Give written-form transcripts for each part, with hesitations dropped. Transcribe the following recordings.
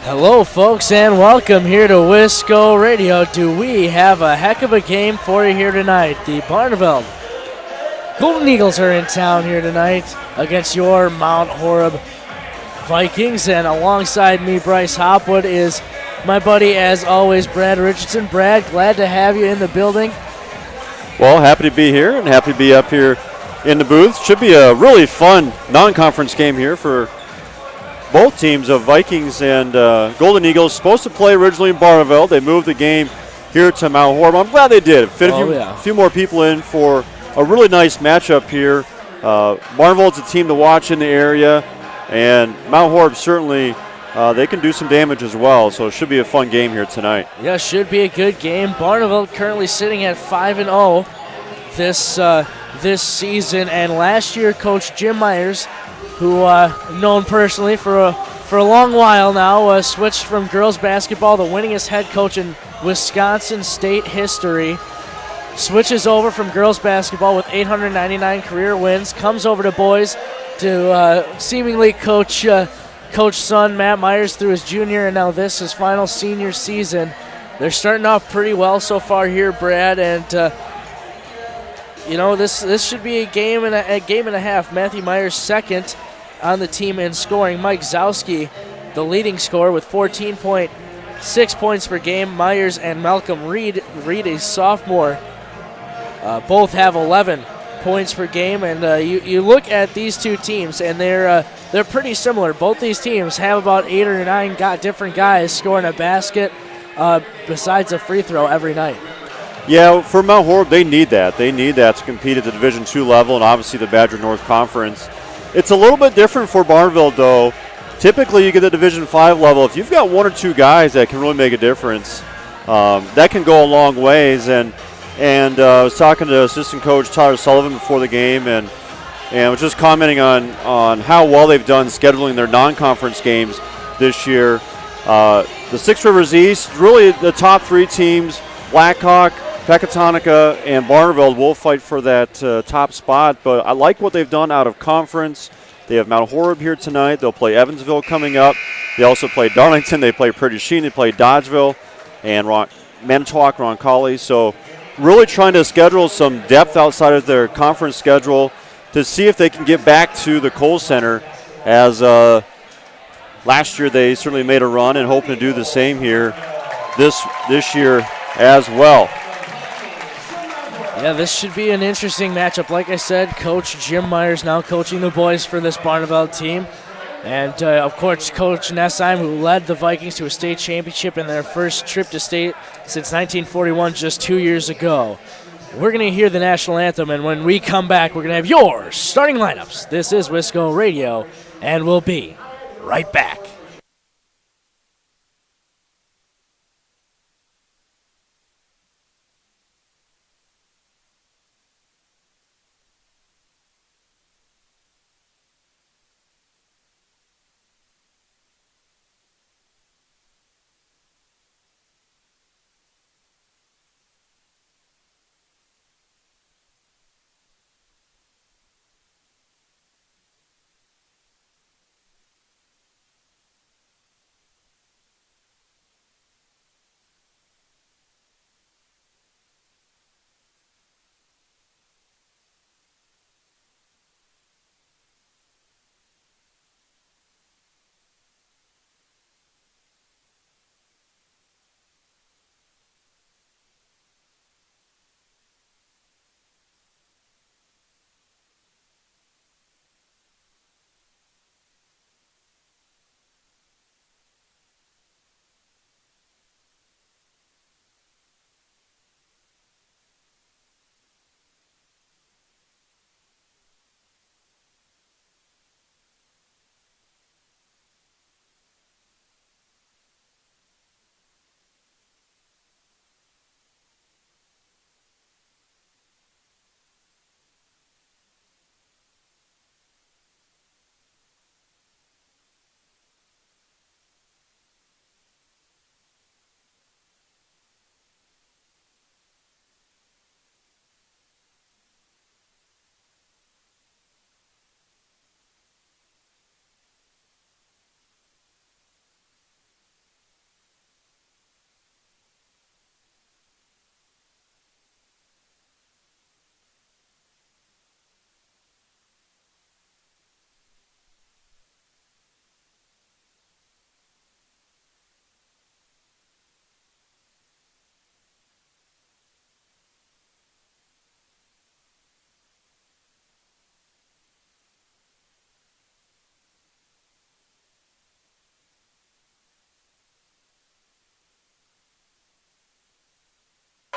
Hello, folks, and welcome here to Wisco Radio. Do we have a heck of a game for you here tonight? The Barneveld Golden Eagles are in town here tonight against your Mount Horeb Vikings, and alongside me, Bryce Hopwood, is my buddy, as always, Brad Richardson. Brad, glad to have you in the building. Well, happy to be here and happy to be up here in the booth. Should be a really fun non-conference game here for both teams of Vikings and Golden Eagles. Supposed to play originally in Barneveld. They moved the game here to Mount Horeb. I'm glad they did. Fit a few more people in for a really nice matchup here. Barneveld's a team to watch in the area, and Mount Horeb certainly they can do some damage as well, so it should be a fun game here tonight. Yeah, should be a good game. Barneveld currently sitting at 5-0 this season, and last year Coach Jim Myers, who known personally for a long while now, switched from girls basketball, the winningest head coach in Wisconsin state history, switches over from girls basketball with 899 career wins, comes over to boys to seemingly coach son Matt Myers through his junior and now his final senior season. They're starting off pretty well so far here, Brad, and this should be a game and a half. Matthew Myers second on the team in scoring. Mike Zowski, the leading scorer, with 14.6 points per game. Myers and Malcolm Reed, a sophomore, both have 11 points per game. And you look at these two teams, and they're pretty similar. Both these teams have about 8 or 9 different guys scoring a basket besides a free throw every night. Yeah, for Mount Horeb, they need that. They need that to compete at the Division II level and obviously the Badger North Conference. It's a little bit different for Barneveld, though. Typically, you get the Division V level. If you've got 1 or 2 guys that can really make a difference, that can go a long ways. And I was talking to assistant coach Tyler Sullivan before the game, and was just commenting on how well they've done scheduling their non-conference games this year. The Six Rivers East, really the top 3 teams, Blackhawk, Pecatonica, and Barneveld will fight for that top spot, but I like what they've done out of conference. They have Mount Horeb here tonight. They'll play Evansville coming up. They also play Darlington. They play Pretty Sheen. They play Dodgeville and Manitowoc, Roncalli. So really trying to schedule some depth outside of their conference schedule to see if they can get back to the Kohl Center, as last year they certainly made a run and hoping to do the same here this year as well. Yeah, this should be an interesting matchup. Like I said, Coach Jim Myers now coaching the boys for this Barneveld team. And, of course, Coach Nessheim, who led the Vikings to a state championship in their first trip to state since 1941, just 2 years ago. We're going to hear the national anthem, and when we come back, we're going to have your starting lineups. This is Wisco Radio, and we'll be right back.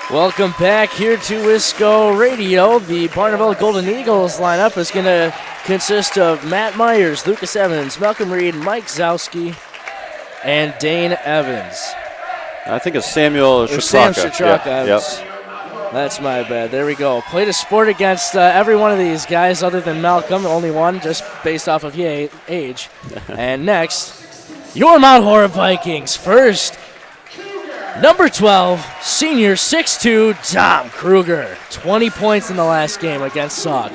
Welcome back here to Wisco Radio. The Barneveld Golden Eagles lineup is going to consist of Matt Myers, Lucas Evans, Malcolm Reed, Mike Zowski, and Dane Evans. I think it's Samuel Shatraka. Sam Shatraka. Yep. That's my bad. There we go. Played a sport against every one of these guys other than Malcolm, only one, just based off of age. And next, your Mount Horeb Vikings. First, number 12, senior 6'2", Tom Kruger. 20 points in the last game against Sauk.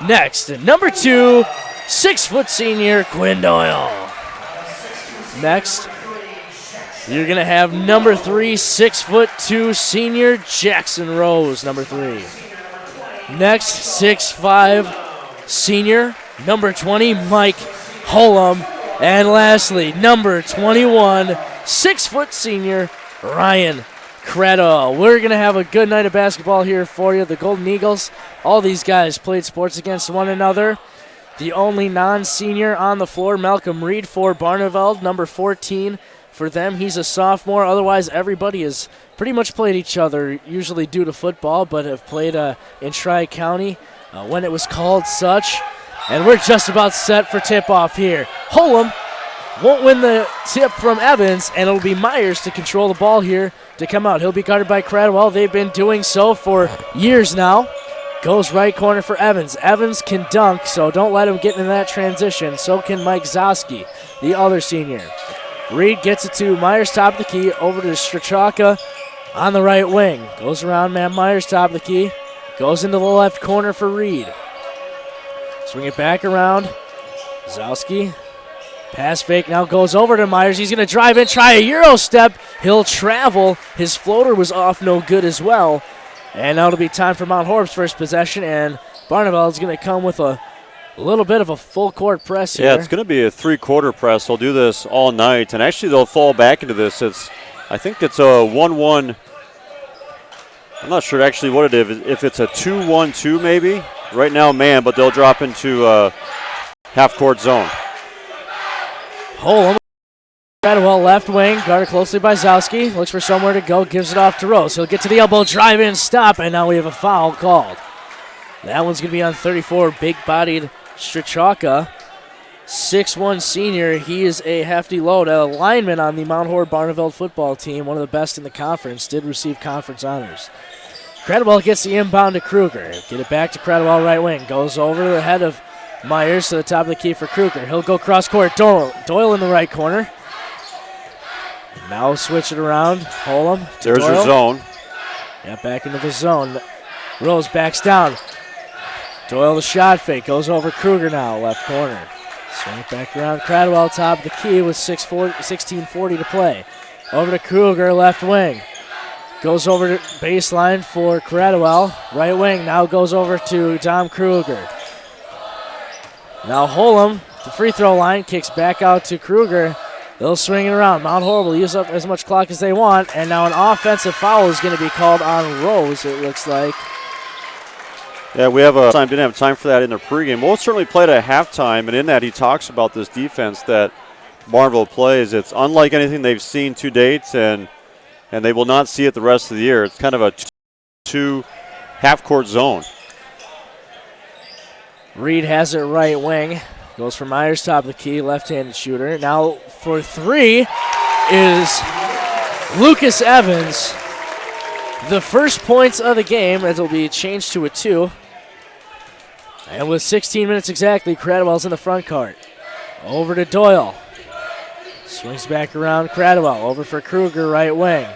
Next, number 2, 6' senior Quinn Doyle. Next, you're going to have number 3, 6'2", senior Jackson Rose, number 3. Next, 6'5", senior, number 20, Mike Hullum. And lastly, number 21, 6' senior Ryan Credo. We're going to have a good night of basketball here for you. The Golden Eagles, all these guys played sports against one another. The only non-senior on the floor, Malcolm Reed for Barneveld, number 14 for them. He's a sophomore. Otherwise, everybody has pretty much played each other, usually due to football, but have played in Tri-County when it was called such. And we're just about set for tip-off here. Hullum won't win the tip from Evans, and it'll be Myers to control the ball here to come out. He'll be guarded by Cradwell. They've been doing so for years now. Goes right corner for Evans. Evans can dunk, so don't let him get into that transition. So can Mike Zowski, the other senior. Reed gets it to Myers, top of the key, over to Strachaka on the right wing. Goes around Matt Myers, top of the key. Goes into the left corner for Reed. Swing it back around. Zowski. Pass fake now goes over to Myers. He's going to drive in, try a Euro step. He'll travel. His floater was off no good as well. And now it'll be time for Mount Horeb's first possession, and Barneveld's going to come with a little bit of a full court press here. Yeah, it's going to be a three-quarter press. They'll do this all night, and actually they'll fall back into this. I think it's a 1-1. I'm not sure actually what it is. If it's a 2-1-2 maybe. Right now man, but they'll drop into half-court zone. Hullum, Cradwell left wing, guarded closely by Zowski. Looks for somewhere to go, gives it off to Rose. He'll get to the elbow, drive in, stop, and now we have a foul called. That one's going to be on 34, big-bodied Strachaka. 6'1 senior. He is a hefty load. A lineman on the Mount Horeb Barneveld football team, one of the best in the conference, did receive conference honors. Cradwell gets the inbound to Kruger. Get it back to Cradwell right wing. Goes over the head of Myers to the top of the key for Kruger. He'll go cross court. Doyle in the right corner. Now switch it around. Hullum to There's Doyle. your zone. Yeah, back into the zone. Rose backs down. Doyle the shot fake. Goes over Kruger now, left corner. Swing it back around. Cradwell top of the key with 16:40 to play. Over to Kruger, left wing. Goes over to baseline for Cradwell. Right wing now goes over to Tom Kruger. Now Hullum, the free throw line, kicks back out to Kruger. They'll swing it around. Mount Horeb will use up as much clock as they want, and now an offensive foul is going to be called on Rose, it looks like. Yeah, didn't have time for that in their pregame. We'll certainly play it at halftime, and in that he talks about this defense that Barneveld plays. It's unlike anything they've seen to date, and they will not see it the rest of the year. It's kind of a two half-court zone. Reed has it right wing. Goes for Myers, top of the key, left-handed shooter. Now for three is Lucas Evans. The first points of the game, as it'll be changed to a 2. And with 16 minutes exactly, Cradwell's in the front court. Over to Doyle. Swings back around Cradwell. Over for Kruger, right wing.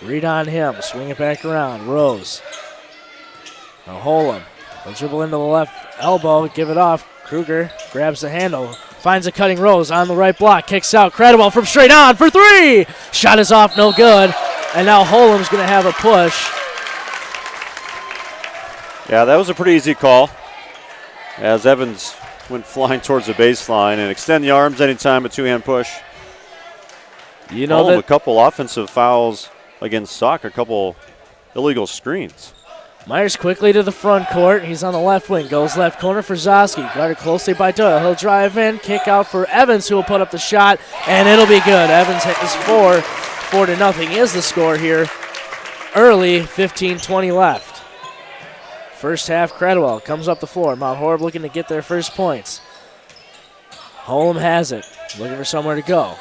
Reed on him. Swing it back around. Rose. Now Hullum. He'll dribble into the left elbow, give it off. Kruger grabs the handle, finds a cutting Rose on the right block, kicks out. Cradwell from straight on for 3. Shot is off, no good. And now Hullum's going to have a push. Yeah, that was a pretty easy call as Evans went flying towards the baseline and extend the arms anytime, a two-hand push. You know that a couple offensive fouls against Sauk, a couple illegal screens. Myers quickly to the front court. He's on the left wing. Goes left corner for Zowski. Guarded closely by Doyle. He'll drive in. Kick out for Evans, who will put up the shot, and it'll be good. Evans is 4-0 is the score here early, 15-20 left. First half, Cradwell comes up the floor. Mount Horeb looking to get their first points. Holm has it, looking for somewhere to go.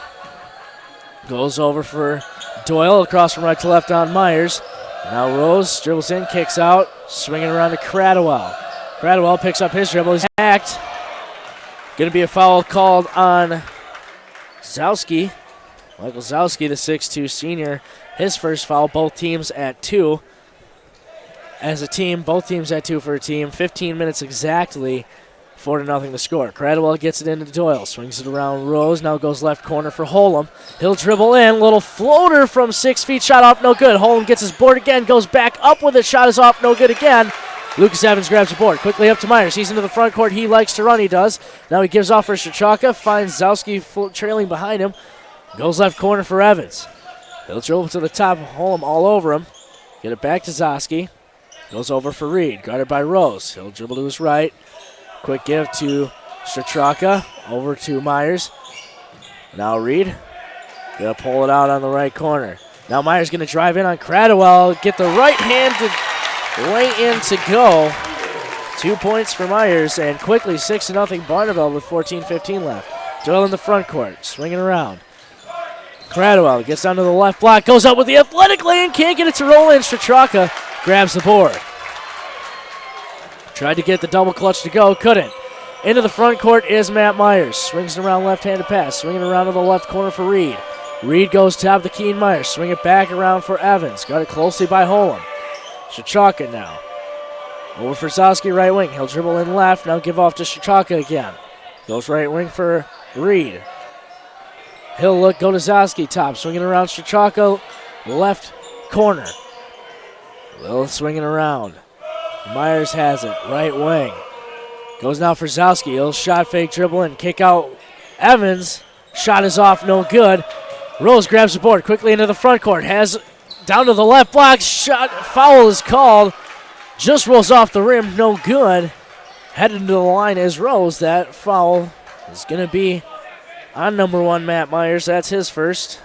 Goes over for Doyle, across from right to left on Myers. Now Rose dribbles in, kicks out, swinging around to Cradwell. Cradwell picks up his dribble. He's hacked. Going to be a foul called on Zowski. Michael Zowski, the 6'2 senior, his first foul. Both teams at 2. As a team, both teams at 2 for a team. 15 minutes exactly, 4-0 to score. Cradwell gets it into Doyle, swings it around Rose. Now goes left corner for Holm. He'll dribble in, little floater from 6 feet, shot off, no good. Holm gets his board again, goes back up with it, shot is off, no good again. Lucas Evans grabs the board, quickly up to Myers. He's into the front court, he likes to run, he does. Now he gives off for Shachaka, finds Zowski trailing behind him. Goes left corner for Evans. He'll dribble to the top, Holm all over him. Get it back to Zowski. Goes over for Reed, guarded by Rose. He'll dribble to his right. Quick give to Strachaka, over to Myers. Now Reed, gonna pull it out on the right corner. Now Myers gonna drive in on Cradwell, get the right-handed lay in to go. 2 points for Myers, and quickly 6-0 Barneveld with 14:15 left. Doyle in the front court, swinging around. Cradwell gets down to the left block, goes up with the athletic lay-in, can't get it to roll in. Strachaka grabs the board. Tried to get the double clutch to go, couldn't. Into the front court is Matt Myers. Swings it around left-handed pass, swinging around to the left corner for Reed. Reed goes top of the key and Myers. Swing it back around for Evans. Got it closely by Holm. Shachaka now. Over for Zowski, right wing. He'll dribble in left, now give off to Shachaka again. Goes right wing for Reed. He'll go to Zowski top, swinging around Shachaka, left corner. Little swinging around. Myers has it, right wing. Goes now for Zowski. He'll shot fake, dribble in, kick out Evans. Shot is off, no good. Rose grabs the board quickly into the front court. Has down to the left block. Shot, foul is called. Just rolls off the rim, no good. Headed to the line is Rose. That foul is going to be on number 1, Matt Myers. That's his first.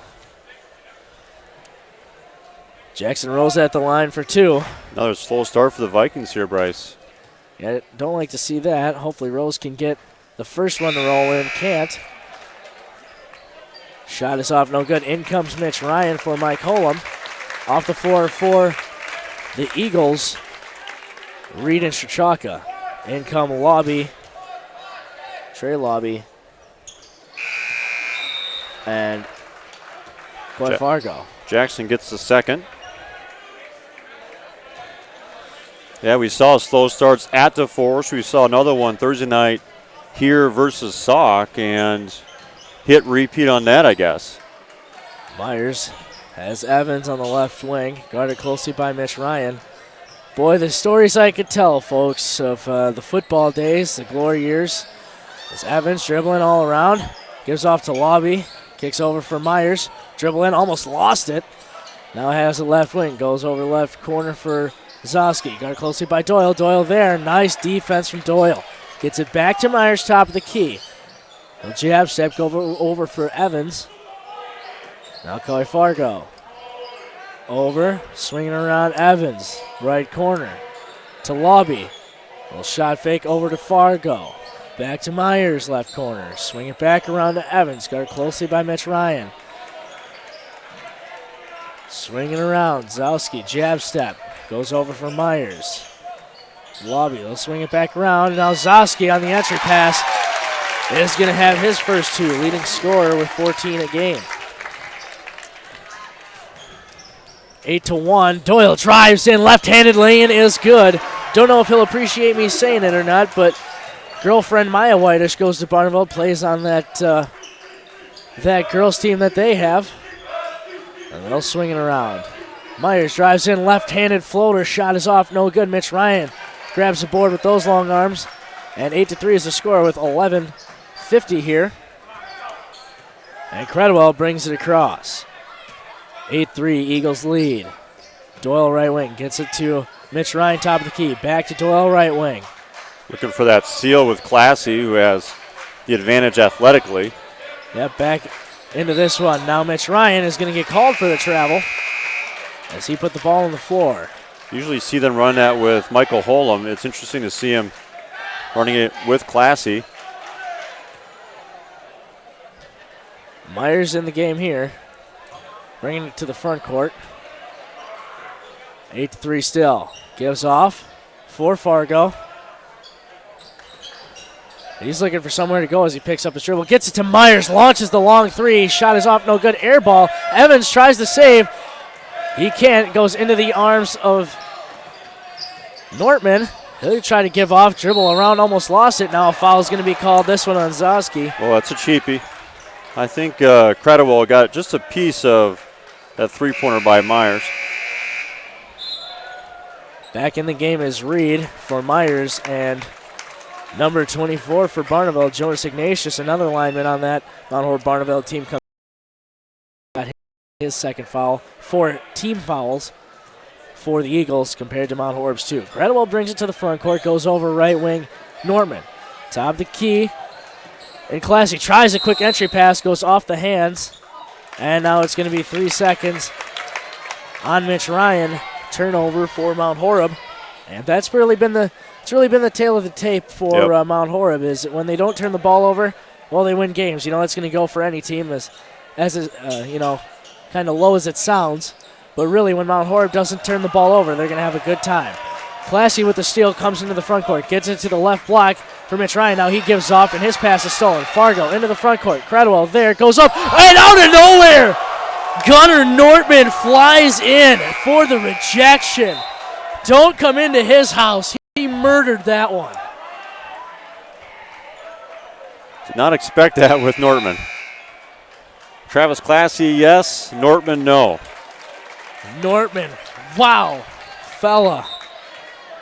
Jackson Rose at the line for 2. Another slow start for the Vikings here, Bryce. Yeah, don't like to see that. Hopefully Rose can get the first one to roll in. Can't. Shot is off, no good. In comes Mitch Ryan for Mike Holm. Off the floor for the Eagles, Reed and Shachaka. In come Lobby, Trey Lobby, and Clay Fargo. Jackson gets the second. Yeah, we saw slow starts at the Forest. We saw another one Thursday night here versus Sauk, and hit repeat on that, I guess. Myers has Evans on the left wing, guarded closely by Mitch Ryan. Boy, the stories I could tell, folks, of the football days, the glory years. Is Evans dribbling all around, gives off to Lobby, kicks over for Myers, dribble in, almost lost it. Now has the left wing, goes over left corner for Zowski. Got it closely by Doyle. Doyle there. Nice defense from Doyle. Gets it back to Myers, top of the key. A jab step over for Evans. Now Clay Fargo. Over. Swinging around Evans. Right corner. To Lobby. Little shot fake over to Fargo. Back to Myers, left corner. Swing it back around to Evans. Got it closely by Mitch Ryan. Swinging around. Zowski. Jab step. Goes over for Myers. Lobby, they'll swing it back around. And now Zowski on the entry pass is going to have his first 2, leading scorer with 14 a game. 8-1. Doyle drives in, left-handed lay-in is good. Don't know if he'll appreciate me saying it or not, but girlfriend Maya Whitish goes to Barneveld, plays on that girls team that they have. And they'll swing it around. Myers drives in, left-handed floater. Shot is off, no good. Mitch Ryan grabs the board with those long arms. And 8-3 is the score with 11:50 here. And Cradwell brings it across. 8-3, Eagles lead. Doyle right wing gets it to Mitch Ryan, top of the key. Back to Doyle right wing. Looking for that seal with Classy, who has the advantage athletically. Yep, back into this one. Now Mitch Ryan is going to get called for the travel. as he put the ball on the floor. Usually you see them run that with Michael Holm. It's interesting to see him running it with Classy. Myers in the game here, bringing it to the front court. 8-3 still. Gives off for Fargo. He's looking for somewhere to go as he picks up his dribble. Gets it to Myers, launches the long three. Shot is off, no good. Air ball. Evans tries to save. He can't. Goes into the arms of Nortman. He'll try to give off, dribble around, almost lost it. Now a foul is going to be called. This one on Zosky. Well, that's a cheapie. I think Creditwell got just a piece of that three-pointer by Myers. Back in the game is Reed for Myers, and number 24 for Barneveld, Jonas Ignatius, another lineman on that Mount Horeb Barneveld team. Got his second foul. 4 team fouls for the Eagles compared to Mount Horeb's 2. Creditwell brings it to the front court, goes over right wing. Norman, top of the key. And Classy tries a quick entry pass, goes off the hands. And now it's going to be 3 seconds on Mitch Ryan. Turnover for Mount Horeb. And that's really been the tale of the tape for Mount Horeb, is when they don't turn the ball over, well, they win games. You know, that's going to go for any team as kind of low as it sounds. But really, when Mount Horeb doesn't turn the ball over, they're going to have a good time. Classy with the steal comes into the front court, gets it to the left block for Mitch Ryan. Now he gives off, and his pass is stolen. Fargo into the front court. Creditwell there, goes up, and out of nowhere, Gunnar Nortman flies in for the rejection. Don't come into his house. He murdered that one. Did not expect that with Nortman. Travis Classy, yes. Nortman, no. Nortman, wow, fella.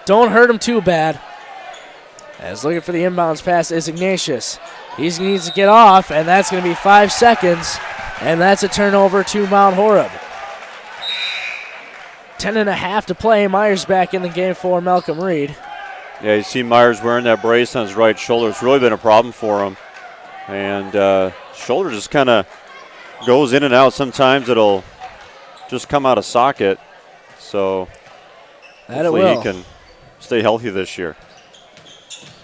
Don't hurt him too bad. As looking for the inbounds pass is Ignatius. He needs to get off, and that's going to be 5 seconds, and that's a turnover to Mount Horeb. 10.5 to play. Myers back in the game for Malcolm Reed. Yeah, you see Myers wearing that brace on his right shoulder. It's really been a problem for him. And shoulder just kind of goes in and out. Sometimes it'll just come out of socket. So hopefully he can stay healthy this year.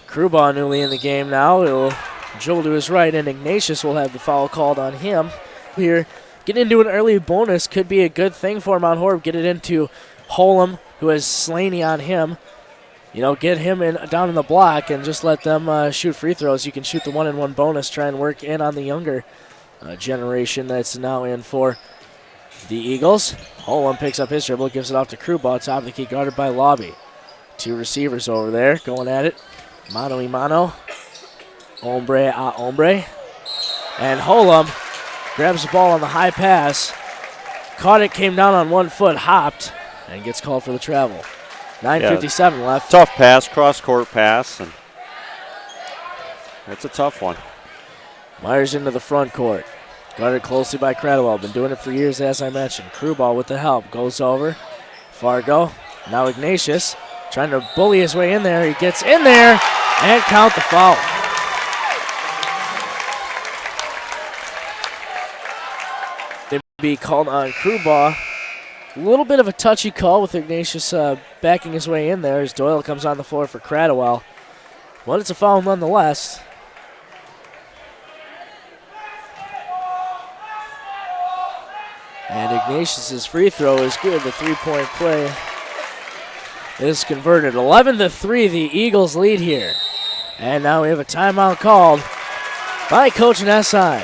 Krubaugh newly in the game now. He'll dribble to his right, and Ignatius will have the foul called on him. Here, getting into an early bonus could be a good thing for Mount Horeb. Get it into Holm, who has Slaney on him. You know, get him down in the block and just let them shoot free throws. You can shoot the 1-and-1 bonus, try and work in on the younger generation that's now in for the Eagles. Holm picks up his dribble, gives it off to Krubaugh, top of the key, guarded by Lobby. 2 receivers over there going at it. Mano y mano. Hombre a hombre. And Holm grabs the ball on the high pass. Caught it, came down on 1 foot, hopped, and gets called for the travel. 9:57 left. Tough pass, cross-court pass, and it's a tough one. Myers into the front court. Guarded closely by Cradwell. Been doing it for years, as I mentioned. Krubaugh with the help. Goes over. Fargo. Now Ignatius trying to bully his way in there. He gets in there and count the foul. They be called on Krubaugh. A little bit of a touchy call with Ignatius backing his way in there as Doyle comes on the floor for Cradwell. But it's a foul nonetheless. And Ignatius' free throw is good. The three-point play is converted. 11-3, the Eagles lead here. And now we have a timeout called by Coach Nessheim.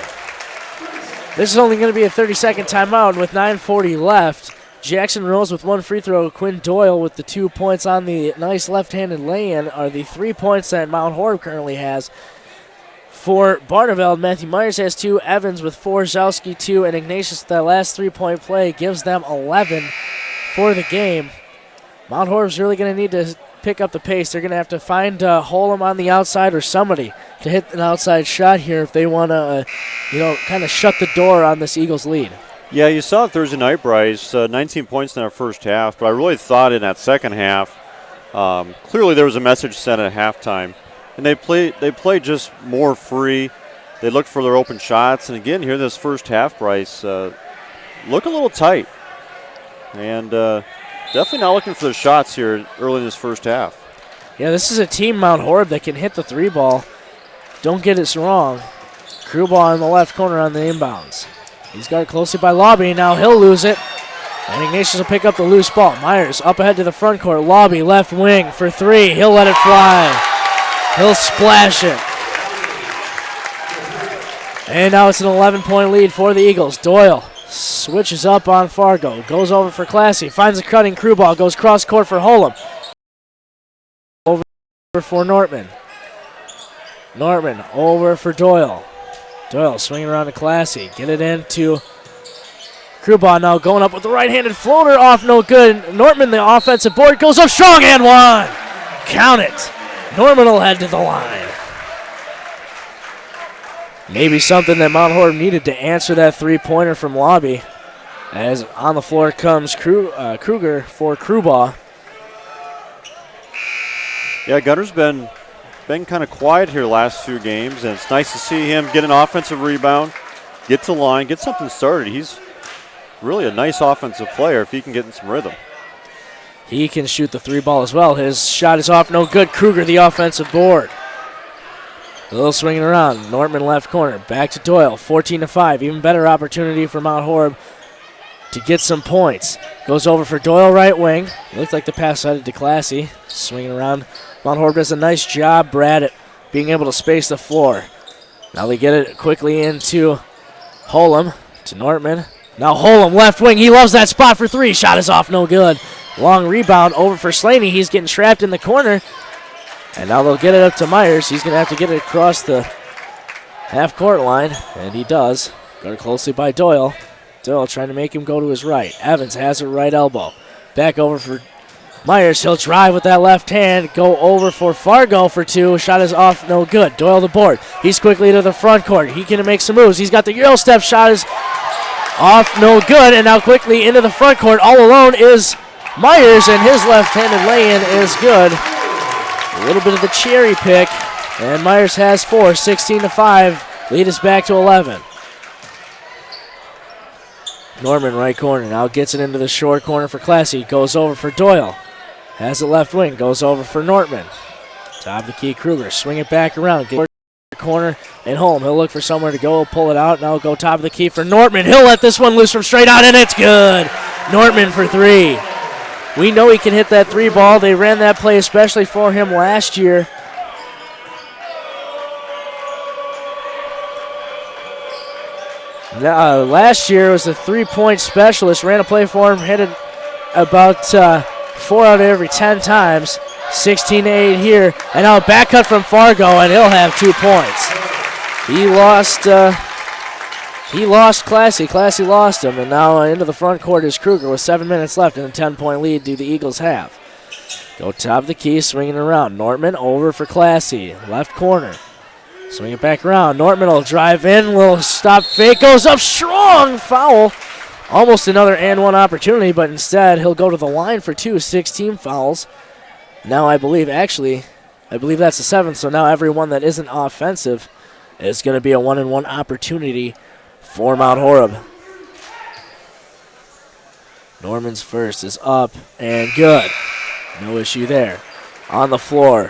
This is only going to be a 30-second timeout with 9:40 left. Jackson Rose with 1 free throw. Quinn Doyle with the 2 points on the nice left-handed lay-in are the 3 points that Mount Horeb currently has. For Barneveld, Matthew Myers has 2, Evans with 4, Zowski 2, and Ignatius with that last 3-point play gives them 11 for the game. Mount Horeb's really going to need to pick up the pace. They're going to have to find Holm on the outside or somebody to hit an outside shot here if they want to, kind of shut the door on this Eagles lead. Yeah, you saw it Thursday night, Bryce. 19 points in that first half, but I really thought in that second half, clearly there was a message sent at halftime. And they played just more free. They looked for their open shots. And again, here in this first half, Bryce, look a little tight. and definitely not looking for the shots here early in this first half. Yeah, this is a team, Mount Horeb, that can hit the three ball. Don't get it wrong. Crew ball in the left corner on the inbounds. He's got it closely by Lobby. Now he'll lose it. And Ignatius will pick up the loose ball. Myers up ahead to the front court. Lobby left wing for three. He'll let it fly. He'll splash it. And now it's an 11-point lead for the Eagles. Doyle switches up on Fargo. Goes over for Classy. Finds a cutting crew ball. Goes cross court for Holem. Over for Nortman. Nortman over for Doyle. Doyle swinging around to Classy. Get it into Krubon now going up with the right-handed floater off, no good. Nortman, the offensive board, goes up strong and one. Count it. Norman will head to the line. Maybe something that Mount Horeb needed to answer that three-pointer from Lobby. As on the floor comes Kruger for Krubaugh. Yeah, Gunner's been kind of quiet here last few games, and it's nice to see him get an offensive rebound, get to the line, get something started. He's really a nice offensive player if he can get in some rhythm. He can shoot the three ball as well. His shot is off, no good. Kruger, the offensive board. A little swinging around. Nortman left corner. Back to Doyle. 14-5. Even better opportunity for Mount Horeb to get some points. Goes over for Doyle right wing. Looked like the pass headed to Classy. Swinging around. Mount Horeb does a nice job, Brad, at being able to space the floor. Now they get it quickly into Holem to Nortman. Now Holem left wing. He loves that spot for three. Shot is off, no good. Long rebound over for Slaney. He's getting trapped in the corner. And now they'll get it up to Myers. He's going to have to get it across the half-court line, and he does. Guarded closely by Doyle. Doyle trying to make him go to his right. Evans has it right elbow. Back over for Myers. He'll drive with that left hand. Go over for Fargo for two. Shot is off, no good. Doyle the board. He's quickly to the front court. He can make some moves. He's got the Euro step. Shot is off, no good. And now quickly into the front court. All alone is Myers, and his left-handed lay-in is good. A little bit of the cherry pick, and Myers has four, 16-5. Lead is back to 11. Norman right corner now gets it into the short corner for Classy. Goes over for Doyle. Has it left wing. Goes over for Nortman. Top of the key, Kruger. Swing it back around. Get corner and home. He'll look for somewhere to go. Pull it out. Now go top of the key for Nortman. He'll let this one loose from straight out, and it's good. Nortman for three. We know he can hit that three ball. They ran that play especially for him last year. Last year was the three-point specialist. Ran a play for him, hit it about 4 out of every 10 times. 16-8 here. And now a back cut from Fargo, and he'll have 2 points. He lost Classy. Classy lost him, and now into the front court is Kruger with 7 minutes left and a 10-point lead do the Eagles have. Go top of the key, swinging around. Nortman over for Classy. Left corner. Swing it back around. Nortman will drive in. Little stop fake. Goes up strong. Foul. Almost another and one opportunity, but instead he'll go to the line for 2. 16 fouls. Now I believe that's the 7th, so now everyone that isn't offensive is going to be a 1-and-1 opportunity for Mount Horeb. Norman's first is up and good. No issue there. On the floor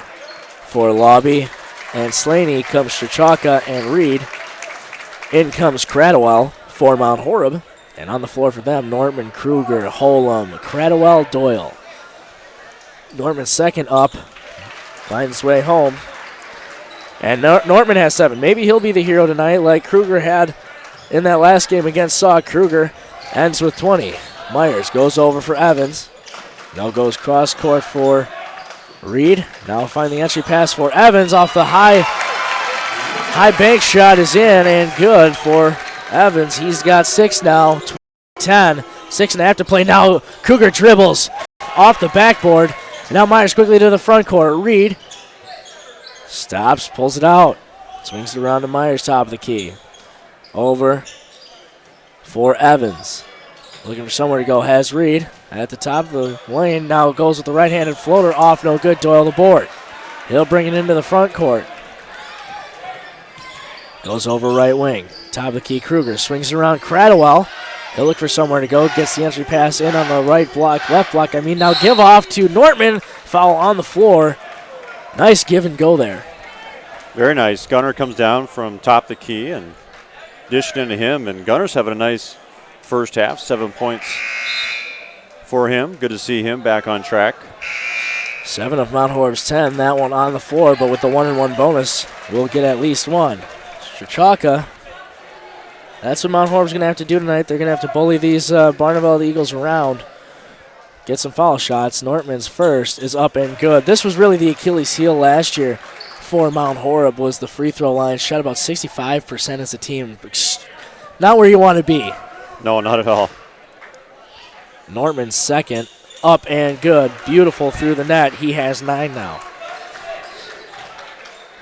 for Lobby and Slaney comes Strachaka and Reed. In comes Cradwell for Mount Horeb. And on the floor for them, Norman, Kruger, Holem, Cradwell, Doyle. Norman's second up. Finds his way home. And Nortman has 7. Maybe he'll be the hero tonight like Kruger had in that last game against Sauk. Kruger ends with 20. Myers goes over for Evans. Now goes cross court for Reed. Now find the entry pass for Evans off the high bank shot is in and good for Evans. He's got 6 now. 10. 6.5 to play. Now Kruger dribbles off the backboard. And now Myers quickly to the front court. Reed stops, pulls it out. Swings it around to Myers, top of the key. Over for Evans. Looking for somewhere to go. Has Reed at the top of the lane. Now goes with the right-handed floater. Off, no good. Doyle the board. He'll bring it into the front court. Goes over right wing. Top of the key, Kruger. Swings around Cradwell. He'll look for somewhere to go. Gets the entry pass in on the left block. Now give off to Nortman. Foul on the floor. Nice give and go there. Very nice. Gunner comes down from top of the key and dished into him. And Gunner's having a nice first half. 7 points for him. Good to see him back on track. 7 of Mount Horeb's 10. That one on the floor, but with the 1-and-1 bonus, we'll get at least one. Strachaka. That's what Mount Horeb's going to have to do tonight. They're going to have to bully these Barneveld Eagles around. Get some foul shots. Nortman's first is up and good. This was really the Achilles heel last year for Mount Horeb, was the free throw line. Shot about 65% as a team. Not where you want to be. No, not at all. Nortman's second. Up and good. Beautiful through the net. He has 9 now.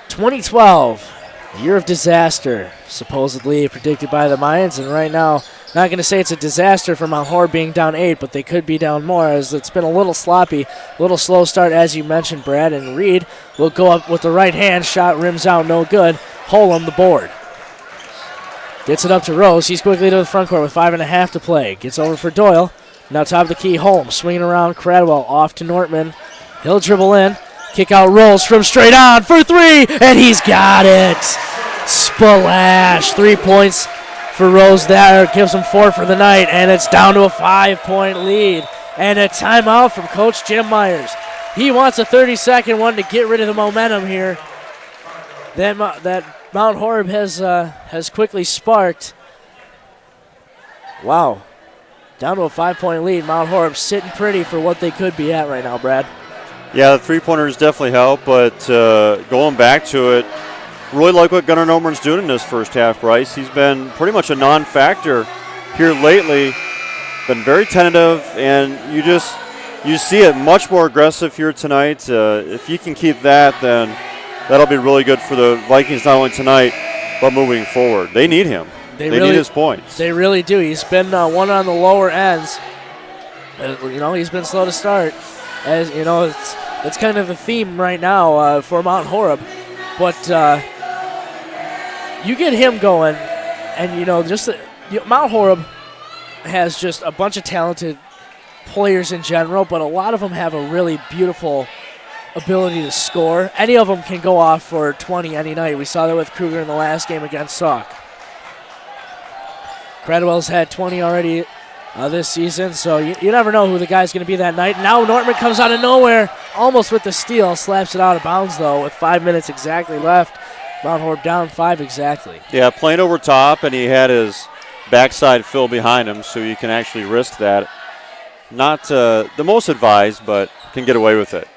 2012. A year of disaster, supposedly predicted by the Mayans, and right now, not going to say it's a disaster for Mount Horeb being down 8, but they could be down more, as it's been a little sloppy, a little slow start, as you mentioned, Brad. And Reed will go up with the right hand, shot rims out, no good. Holm the board. Gets it up to Rose. He's quickly to the front court with 5.5 to play. Gets over for Doyle. Now top of the key, Holm swinging around. Cradwell off to Nortman. He'll dribble in. Kick out rolls from straight on for 3, and he's got it. Splash. 3 points for Rose there. Gives him 4 for the night, and it's down to a 5-point lead. And a timeout from Coach Jim Myers. He wants a 30-second one to get rid of the momentum here that Mount Horeb has quickly sparked. Wow. Down to a 5-point lead. Mount Horeb sitting pretty for what they could be at right now, Brad. Yeah, the three-pointers definitely help, but going back to it, really like what Gunnar Norman's doing in this first half, Bryce. He's been pretty much a non-factor here lately, been very tentative, and you see it much more aggressive here tonight. If you can keep that, then that'll be really good for the Vikings, not only tonight, but moving forward. They need him. They need his points. They really do. He's been one on the lower ends. He's been slow to start. As you know, it's kind of the theme right now for Mount Horeb. But you get him going, and Mount Horeb has just a bunch of talented players in general, but a lot of them have a really beautiful ability to score. Any of them can go off for 20 any night. We saw that with Kruger in the last game against Sauk. Cradwell's had 20 already this season, so you never know who the guy's going to be that night. Now Nortman comes out of nowhere, almost with the steal, slaps it out of bounds, though, with 5 minutes exactly left. Mount Horeb down 5 exactly. Yeah, playing over top, and he had his backside fill behind him, so you can actually risk that. Not the most advised, but can get away with it.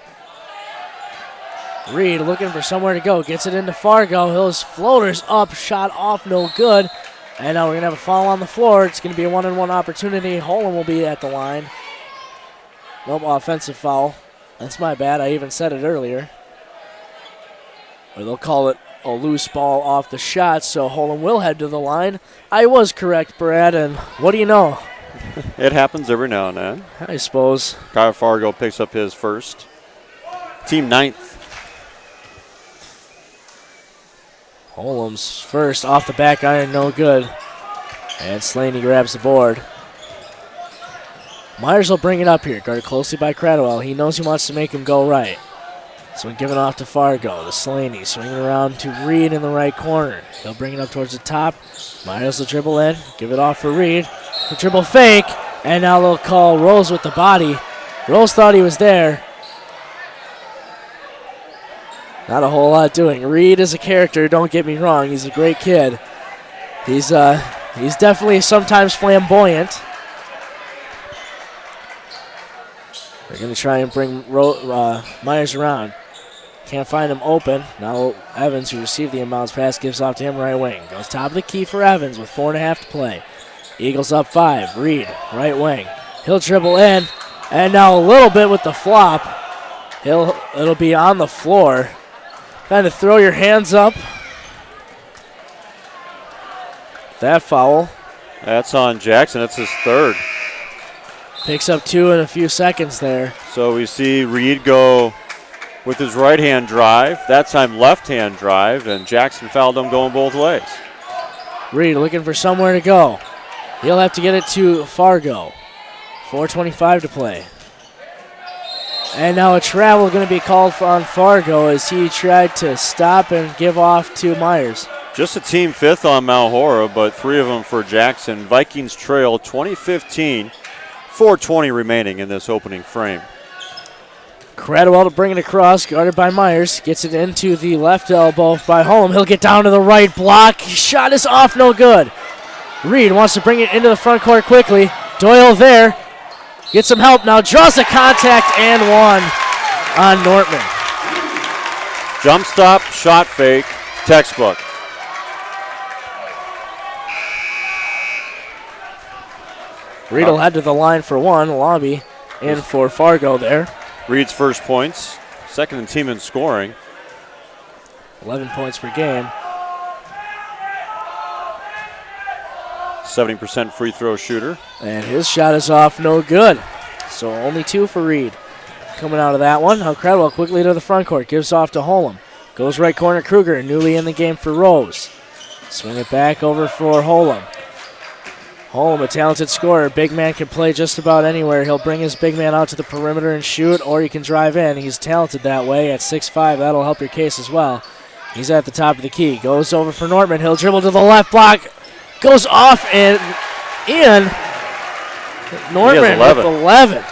Reed looking for somewhere to go, gets it into Fargo. His floater's up, shot off, no good. And now we're going to have a foul on the floor. It's going to be a 1-on-1 opportunity. Holm will be at the line. Nope, offensive foul. That's my bad. I even said it earlier. Or they'll call it a loose ball off the shot, so Holm will head to the line. I was correct, Brad, and what do you know? It happens every now and then. I suppose. Kyle Fargo picks up his first. Team 9th. Holm's first off the back iron, no good. And Slaney grabs the board. Myers will bring it up here, guarded closely by Cradwell. He knows he wants to make him go right. So he giving off to Fargo, to Slaney, swinging around to Reed in the right corner. He'll bring it up towards the top. Myers will dribble in, give it off for Reed. The dribble fake, and now they'll call Rose with the body. Rose thought he was there. Not a whole lot doing. Reed is a character, don't get me wrong. He's a great kid. He's definitely sometimes flamboyant. They're going to try and bring Myers around. Can't find him open. Now Evans, who received the inbounds pass, gives off to him right wing. Goes top of the key for Evans with 4.5 to play. Eagles up 5. Reed, right wing. He'll dribble in, and now a little bit with the flop. It'll be on the floor. Kind of throw your hands up. That foul. That's on Jackson. That's his third. Picks up 2 in a few seconds there. So we see Reed go with his right-hand drive. That time left-hand drive, and Jackson fouled him going both ways. Reed looking for somewhere to go. He'll have to get it to Fargo. 4:25 to play. And now a travel going to be called on Fargo as he tried to stop and give off to Myers. Just a team fifth on Mount Horeb, but 3 of them for Jackson. Vikings trail 20-15, 4:20 remaining in this opening frame. Cradwell to bring it across, guarded by Myers. Gets it into the left elbow by Holm. He'll get down to the right block. Shot is off, no good. Reed wants to bring it into the front court quickly. Doyle there. Gets some help now. Draws the contact and one on Nortman. Jump stop, shot fake, textbook. Reed will head to the line for one. Lobby in for Fargo there. Reed's first points, second in team in scoring. 11 points per game. 70% free throw shooter. And his shot is off, no good. So only 2 for Reed. Coming out of that one, now Cradwell quickly to the front court, gives off to Holm. Goes right corner, Kruger, newly in the game for Rose. Swing it back over for Holm. Holm, a talented scorer. Big man can play just about anywhere. He'll bring his big man out to the perimeter and shoot, or he can drive in. He's talented that way at 6'5". That'll help your case as well. He's at the top of the key. Goes over for Nortman. He'll dribble to the left block. Goes off and in. Nortman with 11.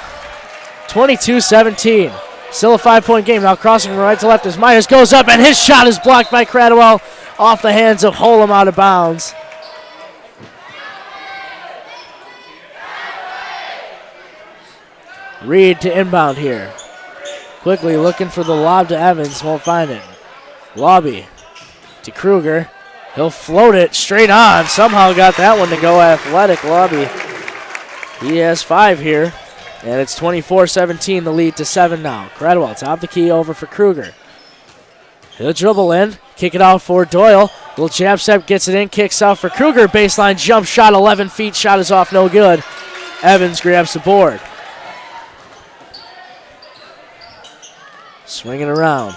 22-17. Still a 5-point game. Now crossing from right to left as Myers goes up, and his shot is blocked by Cradwell off the hands of Holm out of bounds. Reed to inbound here. Quickly looking for the lob to Evans. Won't find it. Lobby to Kruger. He'll float it straight on. Somehow got that one to go. Athletic Lobby. He has 5 here. And it's 24-17, the lead to 7 now. Cradwell, top of the key, over for Kruger. He'll dribble in, kick it out for Doyle. Little jab step, gets it in, kicks out for Kruger. Baseline jump shot, 11 feet, shot is off, no good. Evans grabs the board. Swinging around.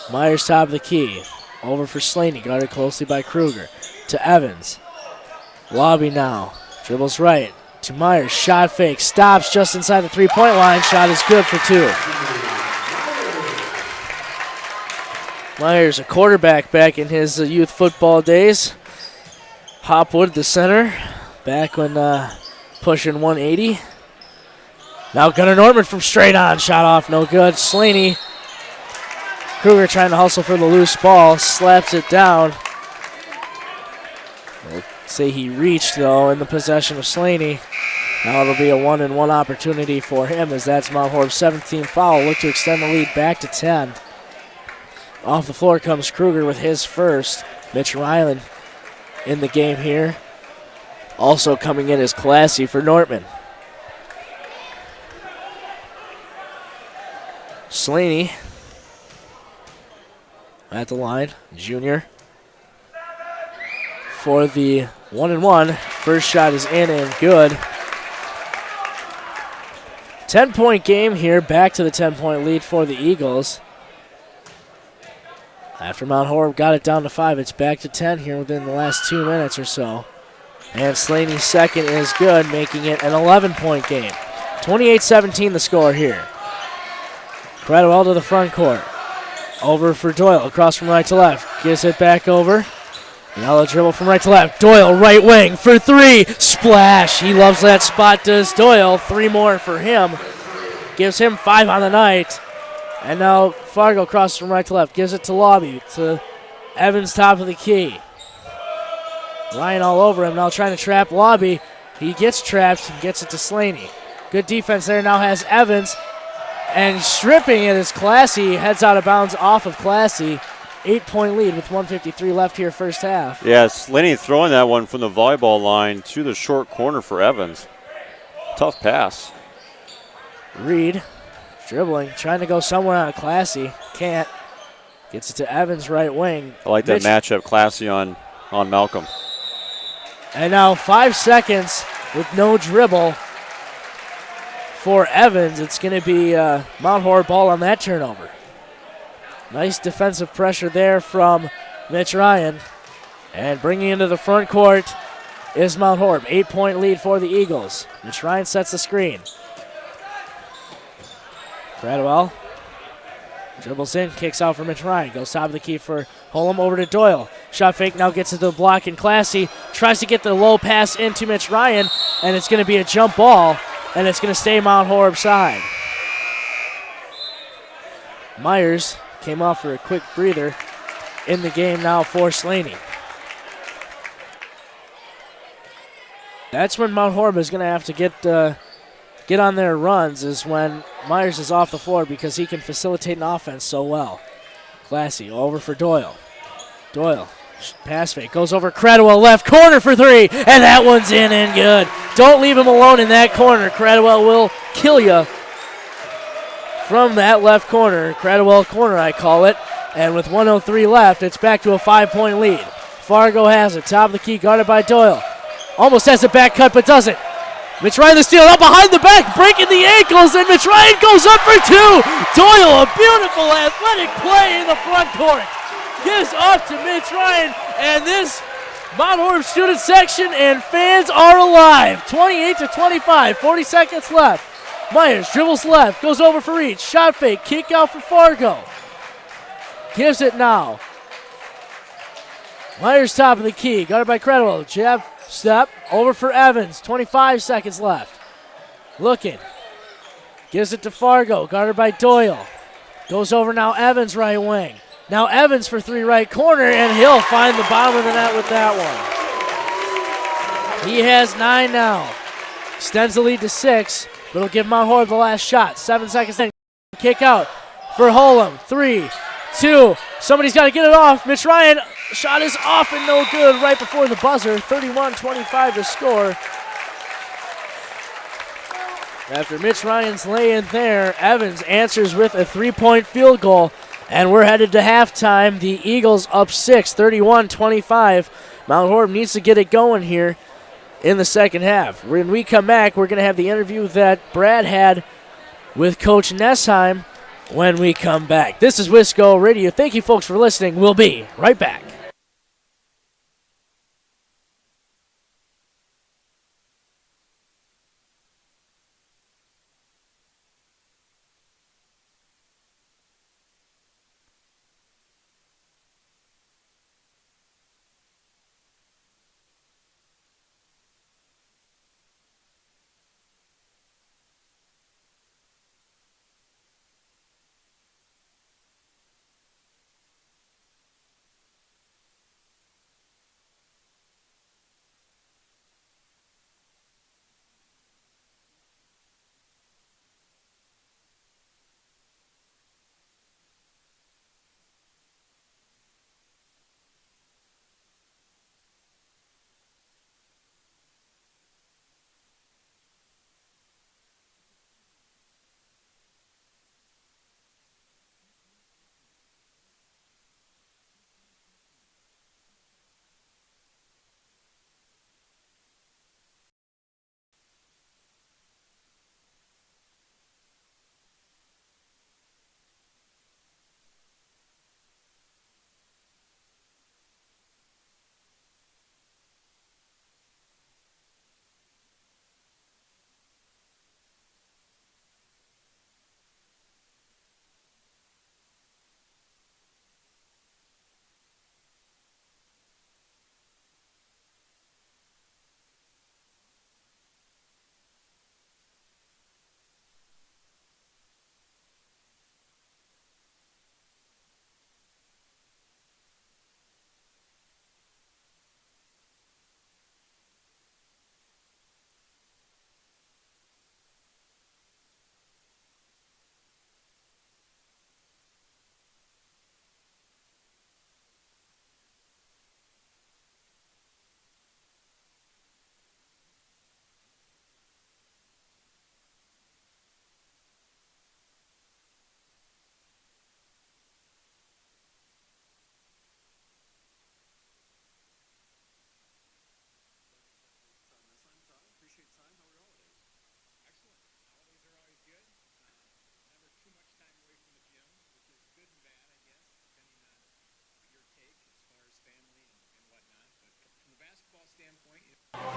Myers, top of the key. Over for Slaney, guarded closely by Kruger. To Evans. Lobby now. Dribbles right. To Myers, shot fake, stops just inside the 3-point line. Shot is good for 2. Myers, a quarterback back in his youth football days. Hopwood, the center, back when pushing 180. Now Gunnar Nortman from straight on, shot off, no good. Slaney, Kruger trying to hustle for the loose ball, slaps it down. We'll say he reached, though, in the possession of Slaney. Now it'll be a 1-and-1 opportunity for him as that's Mount Horeb's 7th team foul. Look to extend the lead back to 10. Off the floor comes Kruger with his first. Mitch Ryland in the game here. Also coming in as Classy for Nortman. Slaney at the line, junior. For the 1-and-1. First shot is in and good. 10-point game here. Back to the 10-point lead for the Eagles. After Mount Horeb got it down to 5, it's back to 10 here within the last 2 minutes or so. And Slaney's second is good, making it an 11-point game. 28-17 the score here. Cradwell to the front court. Over for Doyle, across from right to left. Gives it back over. Now a dribble from right to left. Doyle, right wing for 3. Splash. He loves that spot, does Doyle. 3 more for him. Gives him 5 on the night. And now Fargo crosses from right to left. Gives it to Lobby. To Evans, top of the key. Ryan all over him. Now trying to trap Lobby. He gets trapped and gets it to Slaney. Good defense there. Now has Evans. And stripping it is Classy. Heads out of bounds off of Classy. 8-point lead with 1:53 left here first half. Yeah, Slaney throwing that one from the volleyball line to the short corner for Evans. Tough pass. Reed dribbling, trying to go somewhere on Classy. Can't. Gets it to Evans, right wing. I like that matchup, Classy on Malcolm. And now 5 seconds with no dribble for Evans. It's going to be Mount Horeb ball on that turnover. Nice defensive pressure there from Mitch Ryan. And bringing into the front court is Mount Horeb. 8-point lead for the Eagles. Mitch Ryan sets the screen. Cradwell dribbles in, kicks out for Mitch Ryan. Goes top of the key for Holm, over to Doyle. Shot fake, now gets to the block, and Classy tries to get the low pass into Mitch Ryan, and it's going to be a jump ball, and it's going to stay Mount Horeb side. Myers came off for a quick breather in the game now for Slaney. That's when Mount Horeb is going to have to get on their runs, is when Myers is off the floor, because he can facilitate an offense so well. Classy over for Doyle. Doyle, pass fake, goes over Cradwell, left corner for three, and that one's in and good. Don't leave him alone in that corner. Cradwell will kill you from that left corner. Cradwell corner, I call it. And with 1:03 left, it's back to a 5-point lead. Fargo has it, top of the key, guarded by Doyle. Almost has a back cut, but doesn't. Mitch Ryan the steal, up behind the back, breaking the ankles, and Mitch Ryan goes up for two. Doyle, a beautiful athletic play in the front court. Gives off to Mitch Ryan, and this Mount Horeb student section and fans are alive. 28-25, 40 seconds left. Myers dribbles left, goes over for reach, shot fake, kick out for Fargo. Gives it now. Myers top of the key, guarded by Cradwell. Jab step, over for Evans, 25 seconds left. Looking, gives it to Fargo, guarded by Doyle. Goes over now, Evans right wing. Now Evans for three right corner, and he'll find the bottom of the net with that one. He has 9 now. Extends the lead to 6, but it'll give Mount Horeb the last shot. 7 seconds in. Kick out for Holm. 3, 2. Somebody's got to get it off. Mitch Ryan, shot is off and no good right before the buzzer. 31-25 to score. After Mitch Ryan's lay-in there, Evans answers with a 3-point field goal. And we're headed to halftime. The Eagles up 6, 31-25. Mount Horeb needs to get it going here in the second half. When we come back, we're going to have the interview that Brad had with Coach Nessheim when we come back. This is Wisco Radio. Thank you, folks, for listening. We'll be right back.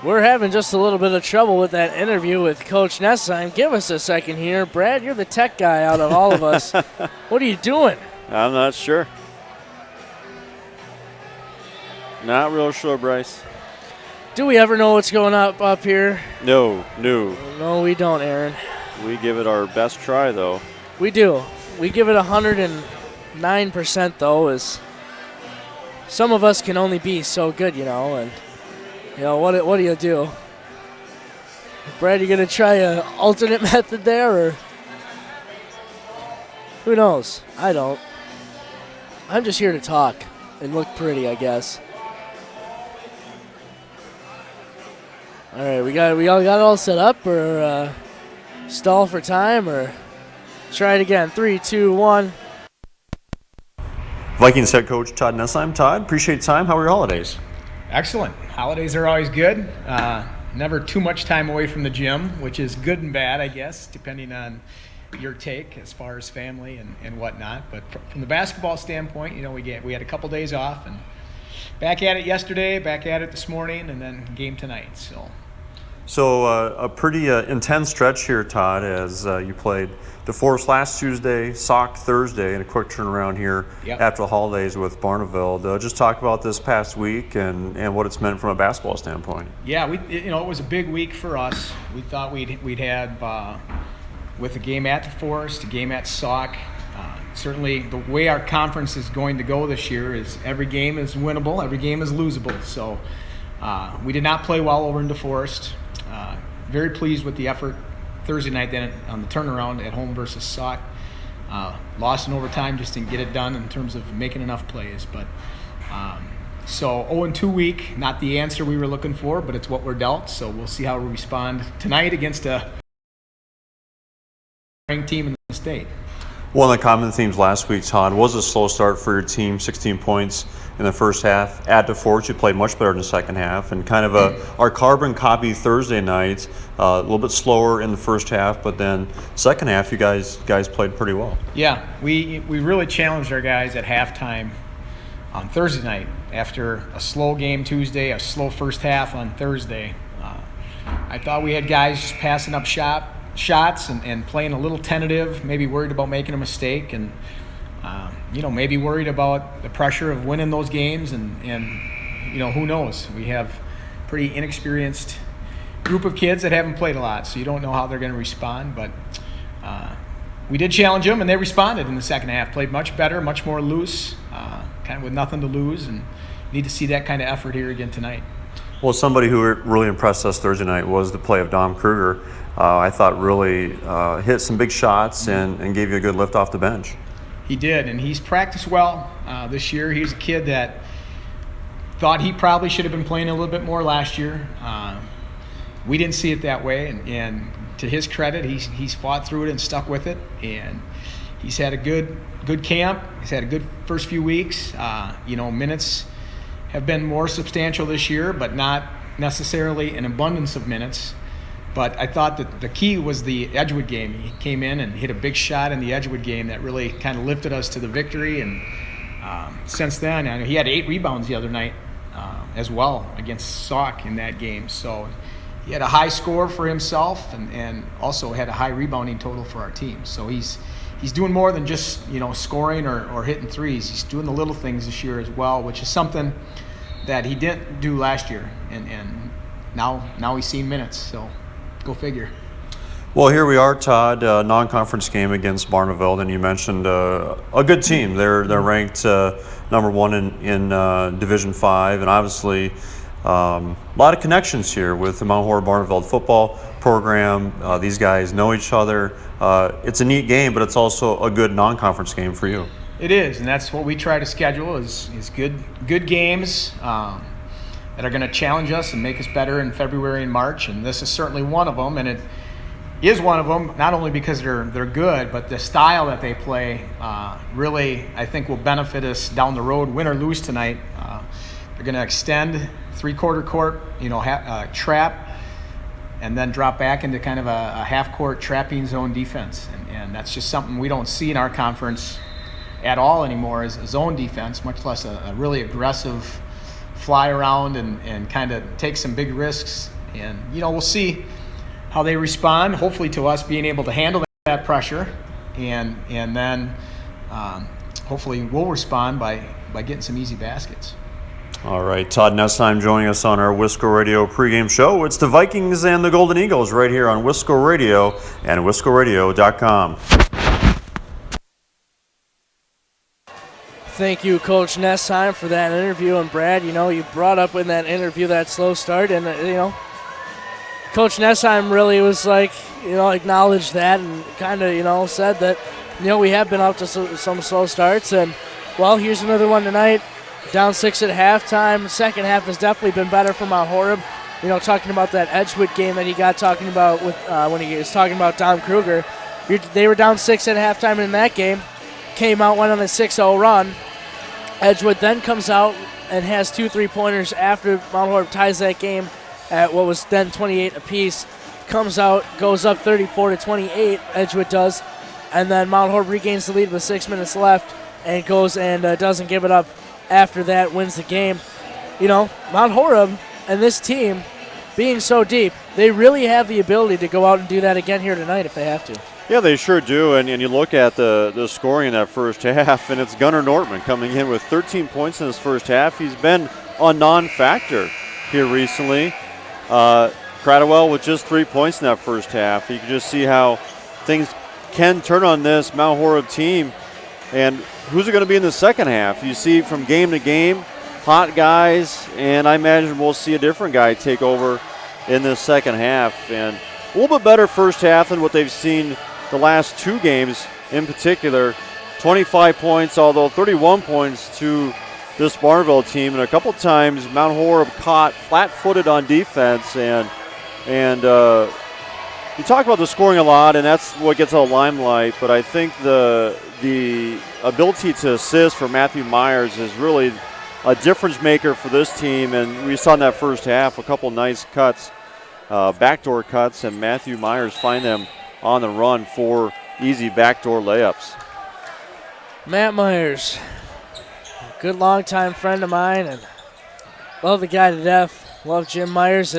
We're having just a little bit of trouble with that interview with Coach Nessheim. Give us a second here. Brad, you're the tech guy out of all of us. What are you doing? I'm not sure. Not real sure, Bryce. Do we ever know what's going up here? No. No, we don't, Aaron. We give it our best try, though. We do. We give it 109%, though, as some of us can only be so good, and what do you do? Brad, you going to try an alternate method there, or who knows? I don't. I'm just here to talk and look pretty, I guess. All right, we got it all set up, or stall for time, or try it again. 3, 2, 1. Vikings head coach Todd Nessheim. Todd, appreciate time. How were your holidays? Excellent. Holidays are always good. Never too much time away from the gym, which is good and bad, I guess, depending on your take as far as family and whatnot. But from the basketball standpoint, we had a couple days off, and back at it yesterday, back at it this morning, and then game tonight. So a pretty intense stretch here, Todd, as you played DeForest last Tuesday, Sauk Thursday, and a quick turnaround here after the holidays with Barneveld. Just talk about this past week and what it's meant from a basketball standpoint. Yeah, it was a big week for us. We thought we'd have with a game at DeForest, a game at Sauk. Certainly, the way our conference is going to go this year is every game is winnable, every game is losable. So we did not play well over in DeForest. Very pleased with the effort Thursday night then on the turnaround at home versus Sauk. Lost in overtime, just didn't get it done in terms of making enough plays. But so 0-2 week, not the answer we were looking for, but it's what we're dealt. So we'll see how we respond tonight against a ranked team in the state. One of the common themes last week, Todd, was a slow start for your team, 16 points in the first half. At DeForest, you played much better in the second half, and kind of our carbon copy Thursday night, a little bit slower in the first half, but then second half, you guys played pretty well. Yeah, we really challenged our guys at halftime on Thursday night after a slow game Tuesday, a slow first half on Thursday. I thought we had guys just passing up shots and playing a little tentative, maybe worried about making a mistake, and maybe worried about the pressure of winning those games, and who knows? We have pretty inexperienced group of kids that haven't played a lot, so you don't know how they're going to respond, but we did challenge them, and they responded in the second half, played much better, much more loose, kind of with nothing to lose, and need to see that kind of effort here again tonight. Well, somebody who really impressed us Thursday night was the play of Dom Kruger. I thought really hit some big shots and gave you a good lift off the bench. He did, and he's practiced well this year. He's a kid that thought he probably should have been playing a little bit more last year. We didn't see it that way, and to his credit, he's fought through it and stuck with it, and he's had a good camp. He's had a good first few weeks. Minutes have been more substantial this year, but not necessarily an abundance of minutes. But I thought that the key was the Edgewood game. He came in and hit a big shot in the Edgewood game that really kind of lifted us to the victory. And since then, he had 8 rebounds the other night as well against Sauk in that game. So he had a high score for himself and also had a high rebounding total for our team. So he's doing more than just scoring or hitting threes. He's doing the little things this year as well, which is something that he didn't do last year. And now he's seen minutes. So. Go figure. Well, here we are, Todd, non-conference game against Barneveld, and you mentioned a good team. They're ranked number 1 in Division 5, and obviously a lot of connections here with the Mount Horeb Barneveld football program. These guys know each other. It's a neat game, but it's also a good non-conference game for you. It is, and that's what we try to schedule is good games. That are going to challenge us and make us better in February and March, and this is certainly one of them, and it is one of them not only because they're good, but the style that they play really, I think, will benefit us down the road, win or lose tonight. They're going to extend three-quarter court, trap, and then drop back into kind of a half-court trapping zone defense, and that's just something we don't see in our conference at all anymore, is a zone defense, much less a really aggressive fly around and kind of take some big risks And we'll see how they respond, hopefully to us being able to handle that pressure, and then hopefully we'll respond by getting some easy baskets. All right, Todd Nessheim joining us on our Wisco Radio pregame show. It's the Vikings and the Golden Eagles right here on Wisco Radio and WiscoRadio.com. Thank you, Coach Nessheim, for that interview. And Brad, you brought up in that interview that slow start, and Coach Nessheim really was like, acknowledged that and kind of, said that, we have been up to some slow starts, and well, here's another one tonight. Down 6 at halftime. Second half has definitely been better for Mount Horeb. Talking about that Edgewood game that he got talking about with when he was talking about Dom Kruger. They were down 6 at halftime in that game. Came out, went on a 6-0 run. Edgewood then comes out and has 2 3-pointers after Mount Horeb ties that game at what was then 28 apiece. Comes out, goes up 34-28, Edgewood does. And then Mount Horeb regains the lead with 6 minutes left and goes and doesn't give it up. After that, wins the game. Mount Horeb and this team, being so deep, they really have the ability to go out and do that again here tonight if they have to. Yeah, they sure do. And you look at the scoring in that first half, and it's Gunnar Nortman coming in with 13 points in his first half. He's been a non-factor here recently. Cradwell with just 3 points in that first half. You can just see how things can turn on this Mount Horeb team. And who's it going to be in the second half? You see from game to game, hot guys, and I imagine we'll see a different guy take over in this second half. And a little bit better first half than what they've seen the last 2 games in particular. 25 points, although 31 points to this Barneveld team. And a couple times Mount Horeb caught flat-footed on defense. And you talk about the scoring a lot, and that's what gets all the limelight, but I think the ability to assist for Matthew Myers is really a difference maker for this team, and we saw in that first half a couple nice cuts, backdoor cuts, and Matthew Myers find them on the run for easy backdoor layups. Matt Myers, a good longtime friend of mine, and love the guy to death. Love Jim Myers.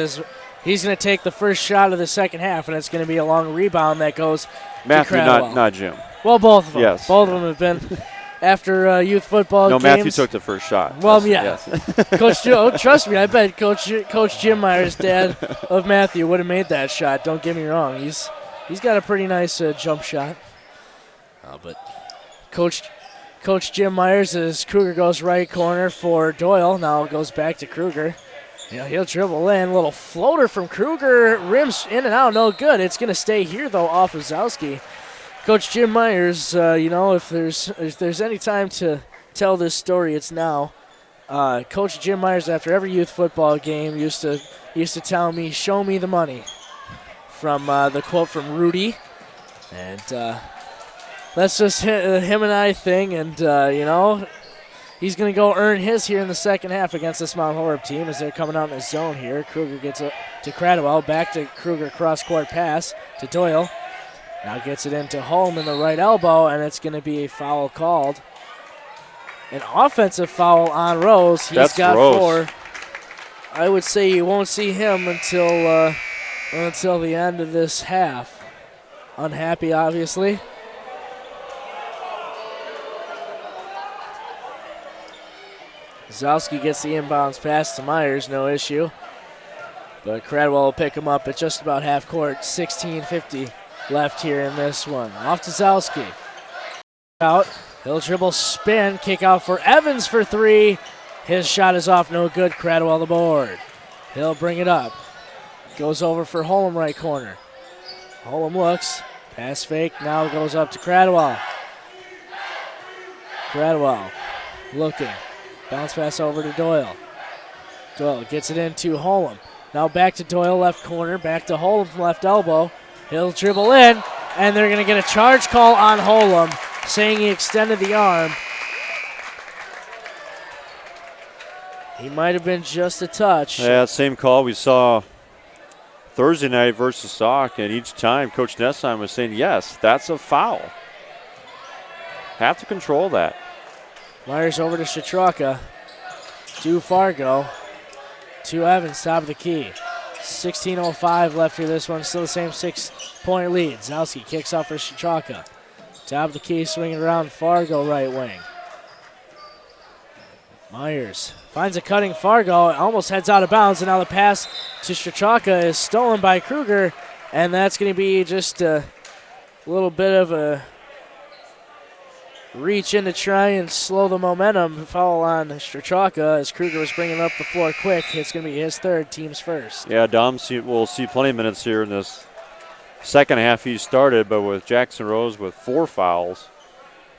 He's going to take the first shot of the second half, and it's going to be a long rebound that goes Matthew, to Cradwell. not Jim. Well, both of them. Yes. Both of them have been after youth football games. No, Matthew took the first shot. Well, yes. Coach Joe, trust me, I bet Coach Jim Myers, dad of Matthew, would have made that shot. Don't get me wrong. He's got a pretty nice jump shot. But Coach Jim Myers, as Kruger goes right corner for Doyle. Now it goes back to Kruger. He'll dribble in. Little floater from Kruger. Rims in and out. No good. It's going to stay here, though, off of Zowski. Coach Jim Myers, if there's any time to tell this story, it's now. Coach Jim Myers, after every youth football game, used to tell me, "Show me the money," from the quote from Rudy. And that's just him and I thing. And, he's going to go earn his here in the second half against this Mount Horeb team as they're coming out in the zone here. Kruger gets it to Cradwell. Back to Kruger, cross-court pass to Doyle. Now gets it into Holm in the right elbow, and it's going to be a foul called. An offensive foul on Rose. He's got Rose. 4. I would say you won't see him until the end of this half. Unhappy, obviously. Zowski gets the inbounds pass to Myers, no issue. But Cradwell will pick him up at just about half court. 16:50 left here in this one. Off to Zowski. Out. He'll dribble, spin, kick out for Evans for 3. His shot is off, no good. Cradwell the board. He'll bring it up. Goes over for Holm right corner. Holm looks. Pass fake, now goes up to Cradwell. Cradwell looking. Bounce pass over to Doyle. Doyle gets it into Holm. Now back to Doyle, left corner. Back to Holm, left elbow. He'll dribble in, and they're going to get a charge call on Holm, saying he extended the arm. He might have been just a touch. Yeah, same call we saw Thursday night versus Sauk, and each time Coach Nessheim was saying, yes, that's a foul. Have to control that. Myers over to Shatraka. To Fargo. To Evans, top of the key. 16:05 left here. This one still the same 6-point lead. Zowski kicks off for Straka. Top of the key, swinging around. Fargo right wing. Myers finds a cutting Fargo. Almost heads out of bounds, and now the pass to Straka is stolen by Kruger, and that's going to be just a little bit of a reach in to try and slow the momentum. Foul on Straka as Kruger was bringing up the floor quick. It's going to be his third, team's first. Yeah, Dom will see plenty of minutes here in this second half. He started, but with Jackson Rose with 4 fouls,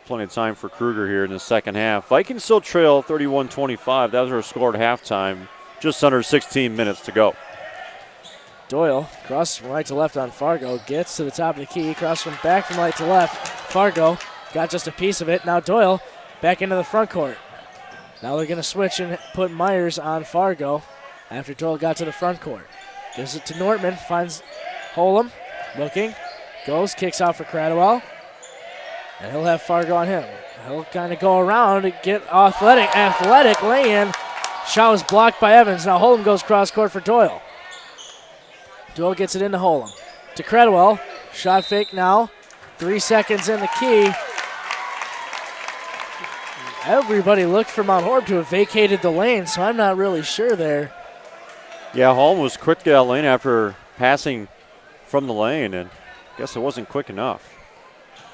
plenty of time for Kruger here in the second half. Vikings still trail 31-25. That was our score at halftime. Just under 16 minutes to go. Doyle crosses from right to left on Fargo. Gets to the top of the key. Crosses from back from right to left. Fargo got just a piece of it. Now Doyle back into the front court. Now they're going to switch and put Myers on Fargo after Doyle got to the front court. Gives it to Nortman. Finds Holem. Looking. Goes. Kicks out for Cradwell. And he'll have Fargo on him. He'll kind of go around and get athletic lay-in. Shot was blocked by Evans. Now Holem goes cross court for Doyle. Doyle gets it into Holem. To Cradwell. Shot fake now. 3 seconds in the key. Everybody looked for Mount Horeb to have vacated the lane, so I'm not really sure there. Yeah, Holm was quick to that lane after passing from the lane, and I guess it wasn't quick enough.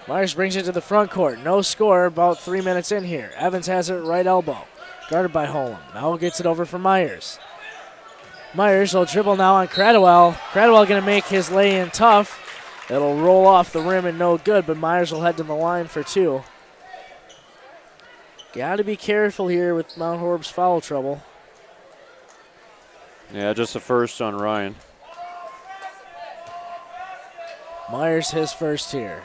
Myers brings it to the front court. No score, about 3 minutes in here. Evans has it right elbow. Guarded by Holm. Now gets it over for Myers. Myers will dribble now on Cradwell. Cradwell going to make his lay-in tough. It'll roll off the rim and no good, but Myers will head to the line for 2. Got to be careful here with Mount Horeb's foul trouble. Yeah, just the first on Ryan. Myers his first here.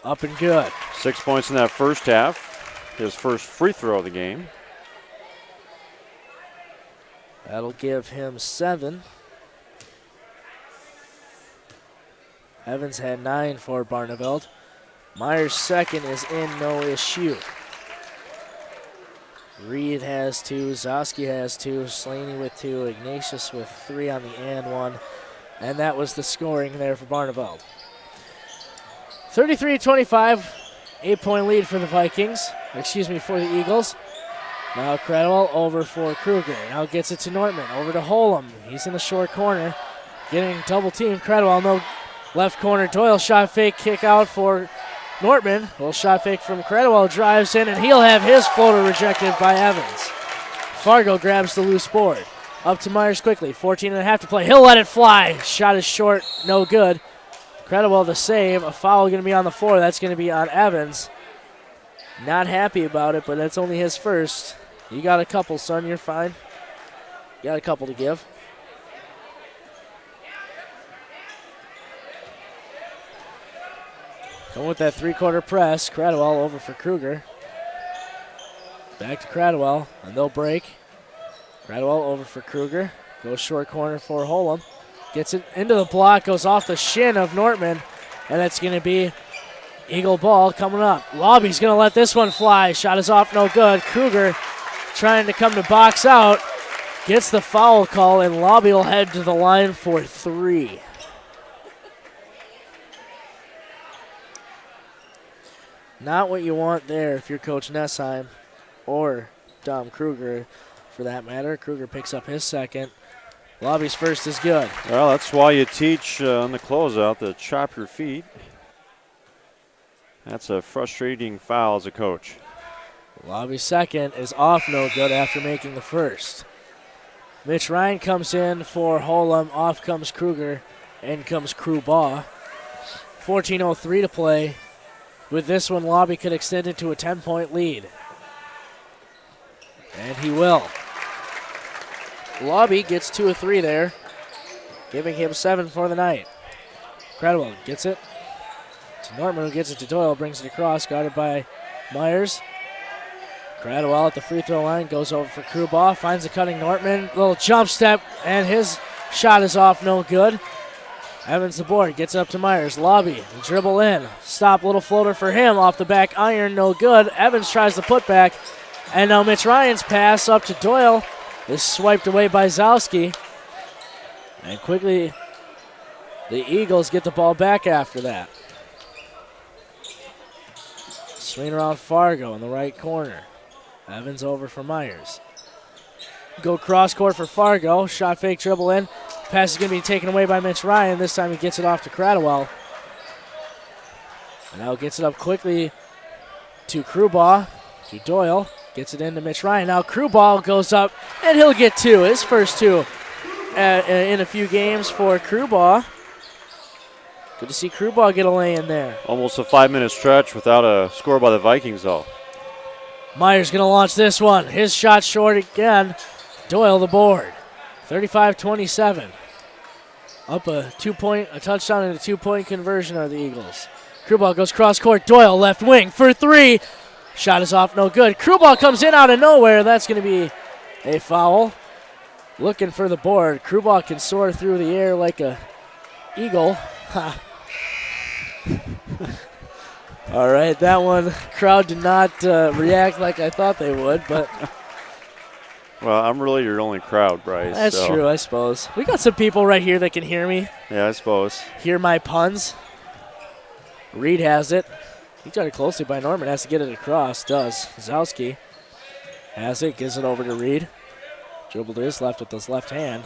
Up and good. 6 points in that first half. His first free throw of the game. That'll give him 7. Evans had 9 for Barneveld. Myers' second is in, no issue. Reed has 2, Zowski has 2, Slaney with 2, Ignatius with 3 on the and 1. And that was the scoring there for Barneveld. 33-25, 8-point lead for the Vikings. For the Eagles. Now Cradwell over for Kruger. Now gets it to Nortman. Over to Holem. He's in the short corner. Getting double teamed. Cradwell, no left corner. Doyle shot fake, kick out for Nortman. Little shot fake from Cradwell. Drives in, and he'll have his floater rejected by Evans. Fargo grabs the loose board. Up to Myers quickly. 14.5 to play. He'll let it fly. Shot is short. No good. Cradwell the save. A foul going to be on the floor. That's going to be on Evans. Not happy about it, but that's only his first. You got a couple, son. You're fine. You got a couple to give. Going with that 3-quarter press. Cradwell over for Kruger. Back to Cradwell, and they'll break. Cradwell over for Kruger. Goes short corner for Holem. Gets it into the block, goes off the shin of Nortman, and that's going to be Eagle ball coming up. Lobby's going to let this one fly. Shot is off, no good. Kruger trying to come to box out. Gets the foul call, and Lobby will head to the line for 3. Not what you want there if you're Coach Nessheim or Dom Kruger for that matter. Kruger picks up his second. Lobby's first is good. Well, that's why you teach on the closeout to chop your feet. That's a frustrating foul as a coach. Lobby's second is off, no good after making the first. Mitch Ryan comes in for Holem. Off comes Kruger. In comes Krubaugh. 14:03 to play. With this one, Lobby could extend it to a 10-point lead. And he will. Lobby gets 2 of 3 there, giving him 7 for the night. Cradwell gets it to Nortman, who gets it to Doyle, brings it across, guarded by Myers. Cradwell at the free throw line, goes over for Krubaugh, finds the cutting Nortman, little jump step, and his shot is off, no good. Evans the board, gets up to Myers. Lobby, dribble in. Stop, little floater for him. Off the back iron, no good. Evans tries the putback. And now Mitch Ryan's pass up to Doyle. is swiped away by Zowski. And quickly, the Eagles get the ball back after that. Swing around Fargo in the right corner. Evans over for Myers. Go cross court for Fargo. Shot fake, dribble in. Pass is going to be taken away by Mitch Ryan. This time he gets it off to Cradwell. And now gets it up quickly to Crewbaugh, to Doyle. Gets it into Mitch Ryan. Now Crewbaugh goes up, and he'll get two. His first two in a few games for Crewbaugh. Good to see Crewbaugh get a lay in there. Almost a 5-minute stretch without a score by the Vikings, though. Myers going to launch this one. His shot short again. Doyle the board. 35-27. Up a touchdown and a 2-point conversion are the Eagles. Crewball goes cross court. Doyle left wing for three. Shot is off, no good. Crewball comes in out of nowhere. That's going to be a foul. Looking for the board. Crewball can soar through the air like a eagle. Ha. All right, that one, crowd did not react like I thought they would, but. Well, I'm really your only crowd, Bryce. That's true, I suppose. We got some people right here that can hear me. Yeah, I suppose. Hear my puns. Reed has it. He got it closely by Norman. Has to get it across. Does. Zowski has it. Gives it over to Reed. Dribbled to his left with his left hand.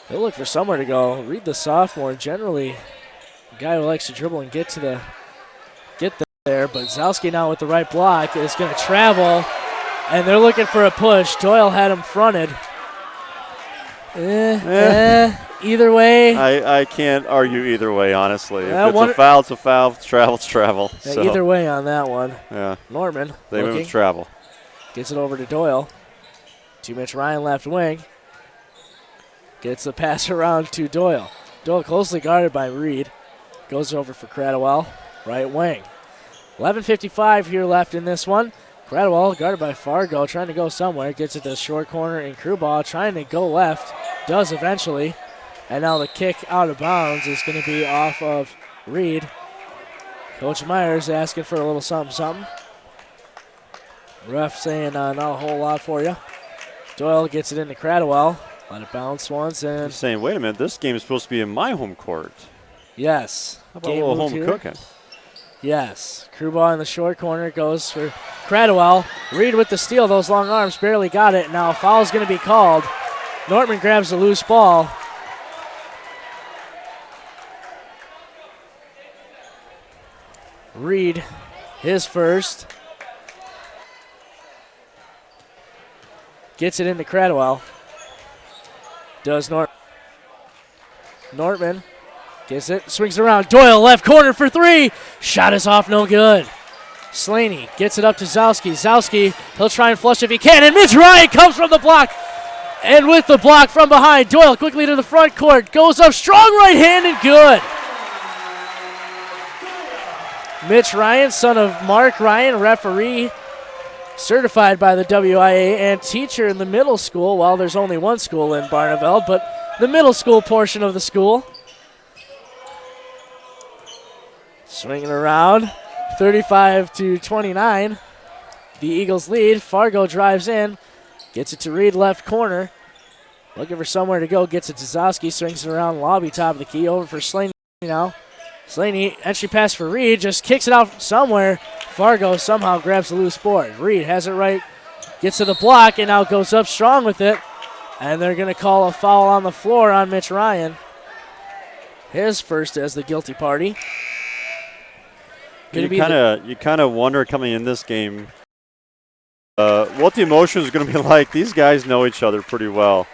He'll look for somewhere to go. Reed, the sophomore, generally a guy who likes to dribble and get there. But Zowski now with the right block is going to travel. And they're looking for a push. Doyle had him fronted. Either way. I can't argue either way, honestly. If it's a foul, it's a foul. If it's travel, it's travel. So. Either way on that one. Yeah. Norman. They went with travel. Gets it over to Doyle. To Mitch Ryan, left wing. Gets the pass around to Doyle. Doyle closely guarded by Reed. Goes over for Cradwell. Right wing. 11:55 here left in this one. Cradwell guarded by Fargo, trying to go somewhere. Gets it to the short corner, and Crewbaugh trying to go left. Does eventually. And now the kick out of bounds is going to be off of Reed. Coach Myers asking for a little something. Ref saying not a whole lot for you. Doyle gets it into Cradwell. Let it bounce once. And he's saying, wait a minute, this game is supposed to be in my home court. Yes. How about a little home cooking? Yes. Crewbaugh in the short corner goes for Cradwell. Reed with the steal. Those long arms barely got it. Now a foul's going to be called. Nortman grabs the loose ball. Reed, his first. Gets it into Cradwell. Does Nortman. Gets it, swings around. Doyle left corner for three. Shot is off, no good. Slaney gets it up to Zowski. Zowski, he'll try and flush if he can. And Mitch Ryan comes from the block. And with the block from behind, Doyle quickly to the front court. Goes up, strong right hand and good. Mitch Ryan, son of Mark Ryan, referee, certified by the WIA and teacher in the middle school. Well, there's only one school in Barneveld, but the middle school portion of the school. Swinging around, 35-29. The Eagles lead. Fargo drives in, gets it to Reed, left corner. Looking for somewhere to go, gets it to Zowski, swings it around, lobby top of the key, over for Slaney now. Slaney, entry pass for Reed, just kicks it out somewhere. Fargo somehow grabs the loose board. Reed has it right, gets to the block, and now goes up strong with it. And they're going to call a foul on the floor on Mitch Ryan. His first as the guilty party. You kind of wonder coming in this game what the emotion is going to be like. These guys know each other pretty well,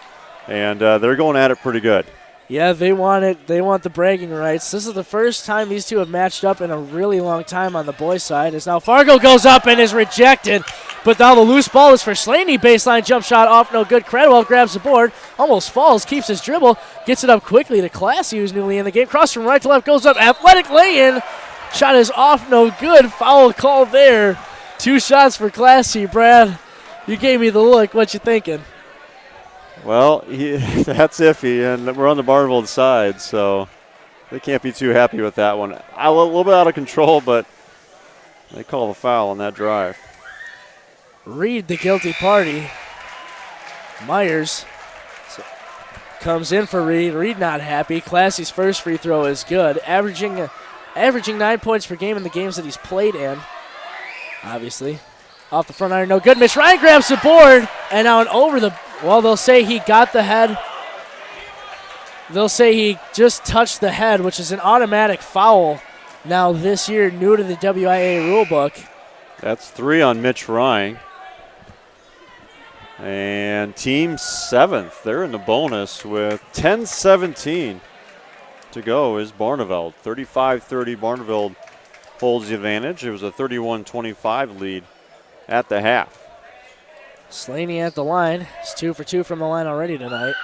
and they're going at it pretty good. Yeah, they want it. They want the bragging rights. This is the first time these two have matched up in a really long time on the boys' side. As now Fargo goes up and is rejected, but now the loose ball is for Slaney. Baseline jump shot off, no good. Cradwell grabs the board, almost falls, keeps his dribble, gets it up quickly to Classy, who's newly in the game. Cross from right to left, goes up, athletic lay-in. Shot is off, no good. Foul call there. 2 shots for Classy. Brad, you gave me the look. What you thinking? Well, that's iffy, and we're on the Barneveld side, so they can't be too happy with that one. A little bit out of control, but they call the foul on that drive. Reed, the guilty party. Myers comes in for Reed. Reed not happy. Classy's first free throw is good, averaging 9 points per game in the games that he's played in. Obviously, off the front iron, no good. Mitch Ryan grabs the board, and now they'll say he got the head. They'll say he just touched the head, which is an automatic foul. Now this year, new to the WIA rulebook. That's 3 on Mitch Ryan. And team 7th, they're in the bonus with 10-17 to go is Barneveld. 35-30, Barneveld holds the advantage. It was a 31-25 lead at the half. Slaney at the line. He's 2 for 2 from the line already tonight.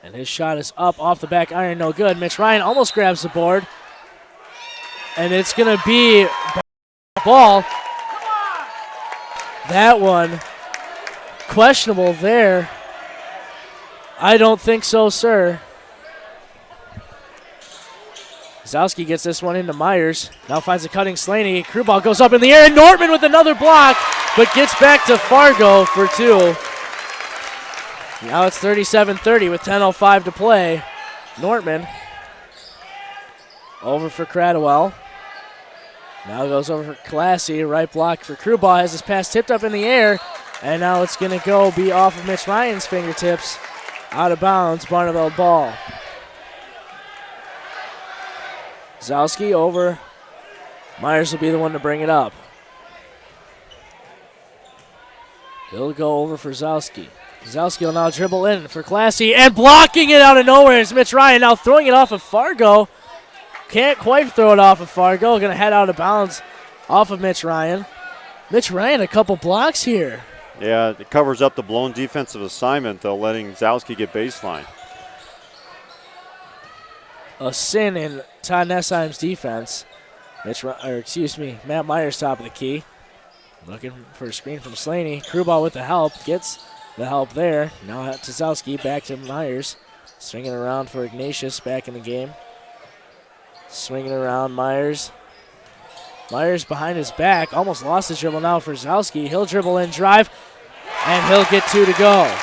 And his shot is up off the back iron, no good. Mitch Ryan almost grabs the board. And it's going to be ball. That one, questionable there. I don't think so, sir. Zowski gets this one into Myers. Now finds a cutting Slaney. Crew ball goes up in the air, and Nortman with another block, but gets back to Fargo for 2. Now it's 37-30 with 10:05 to play. Nortman over for Cradwell. Now goes over for Classy. Right block for Crewball. Has his pass tipped up in the air, and now it's going to be off of Mitch Ryan's fingertips. Out of bounds, Barneveld ball. Zowski over. Myers will be the one to bring it up. He'll go over for Zowski. Zowski will now dribble in for Classy, and blocking it out of nowhere is Mitch Ryan. Now throwing it off of Fargo. Can't quite throw it off of Fargo. Going to head out of bounds off of Mitch Ryan. Mitch Ryan, a couple blocks here. Yeah, it covers up the blown defensive assignment, though, letting Zowski get baseline. A sin in Todd Nessheim's defense. Matt Myers top of the key. Looking for a screen from Slaney. Crewball with the help. Gets the help there. Now to Zowski, back to Myers. Swinging around for Ignatius back in the game. Swinging around Myers. Myers behind his back. Almost lost his dribble now for Zowski. He'll dribble in, drive, and he'll get 2 to go.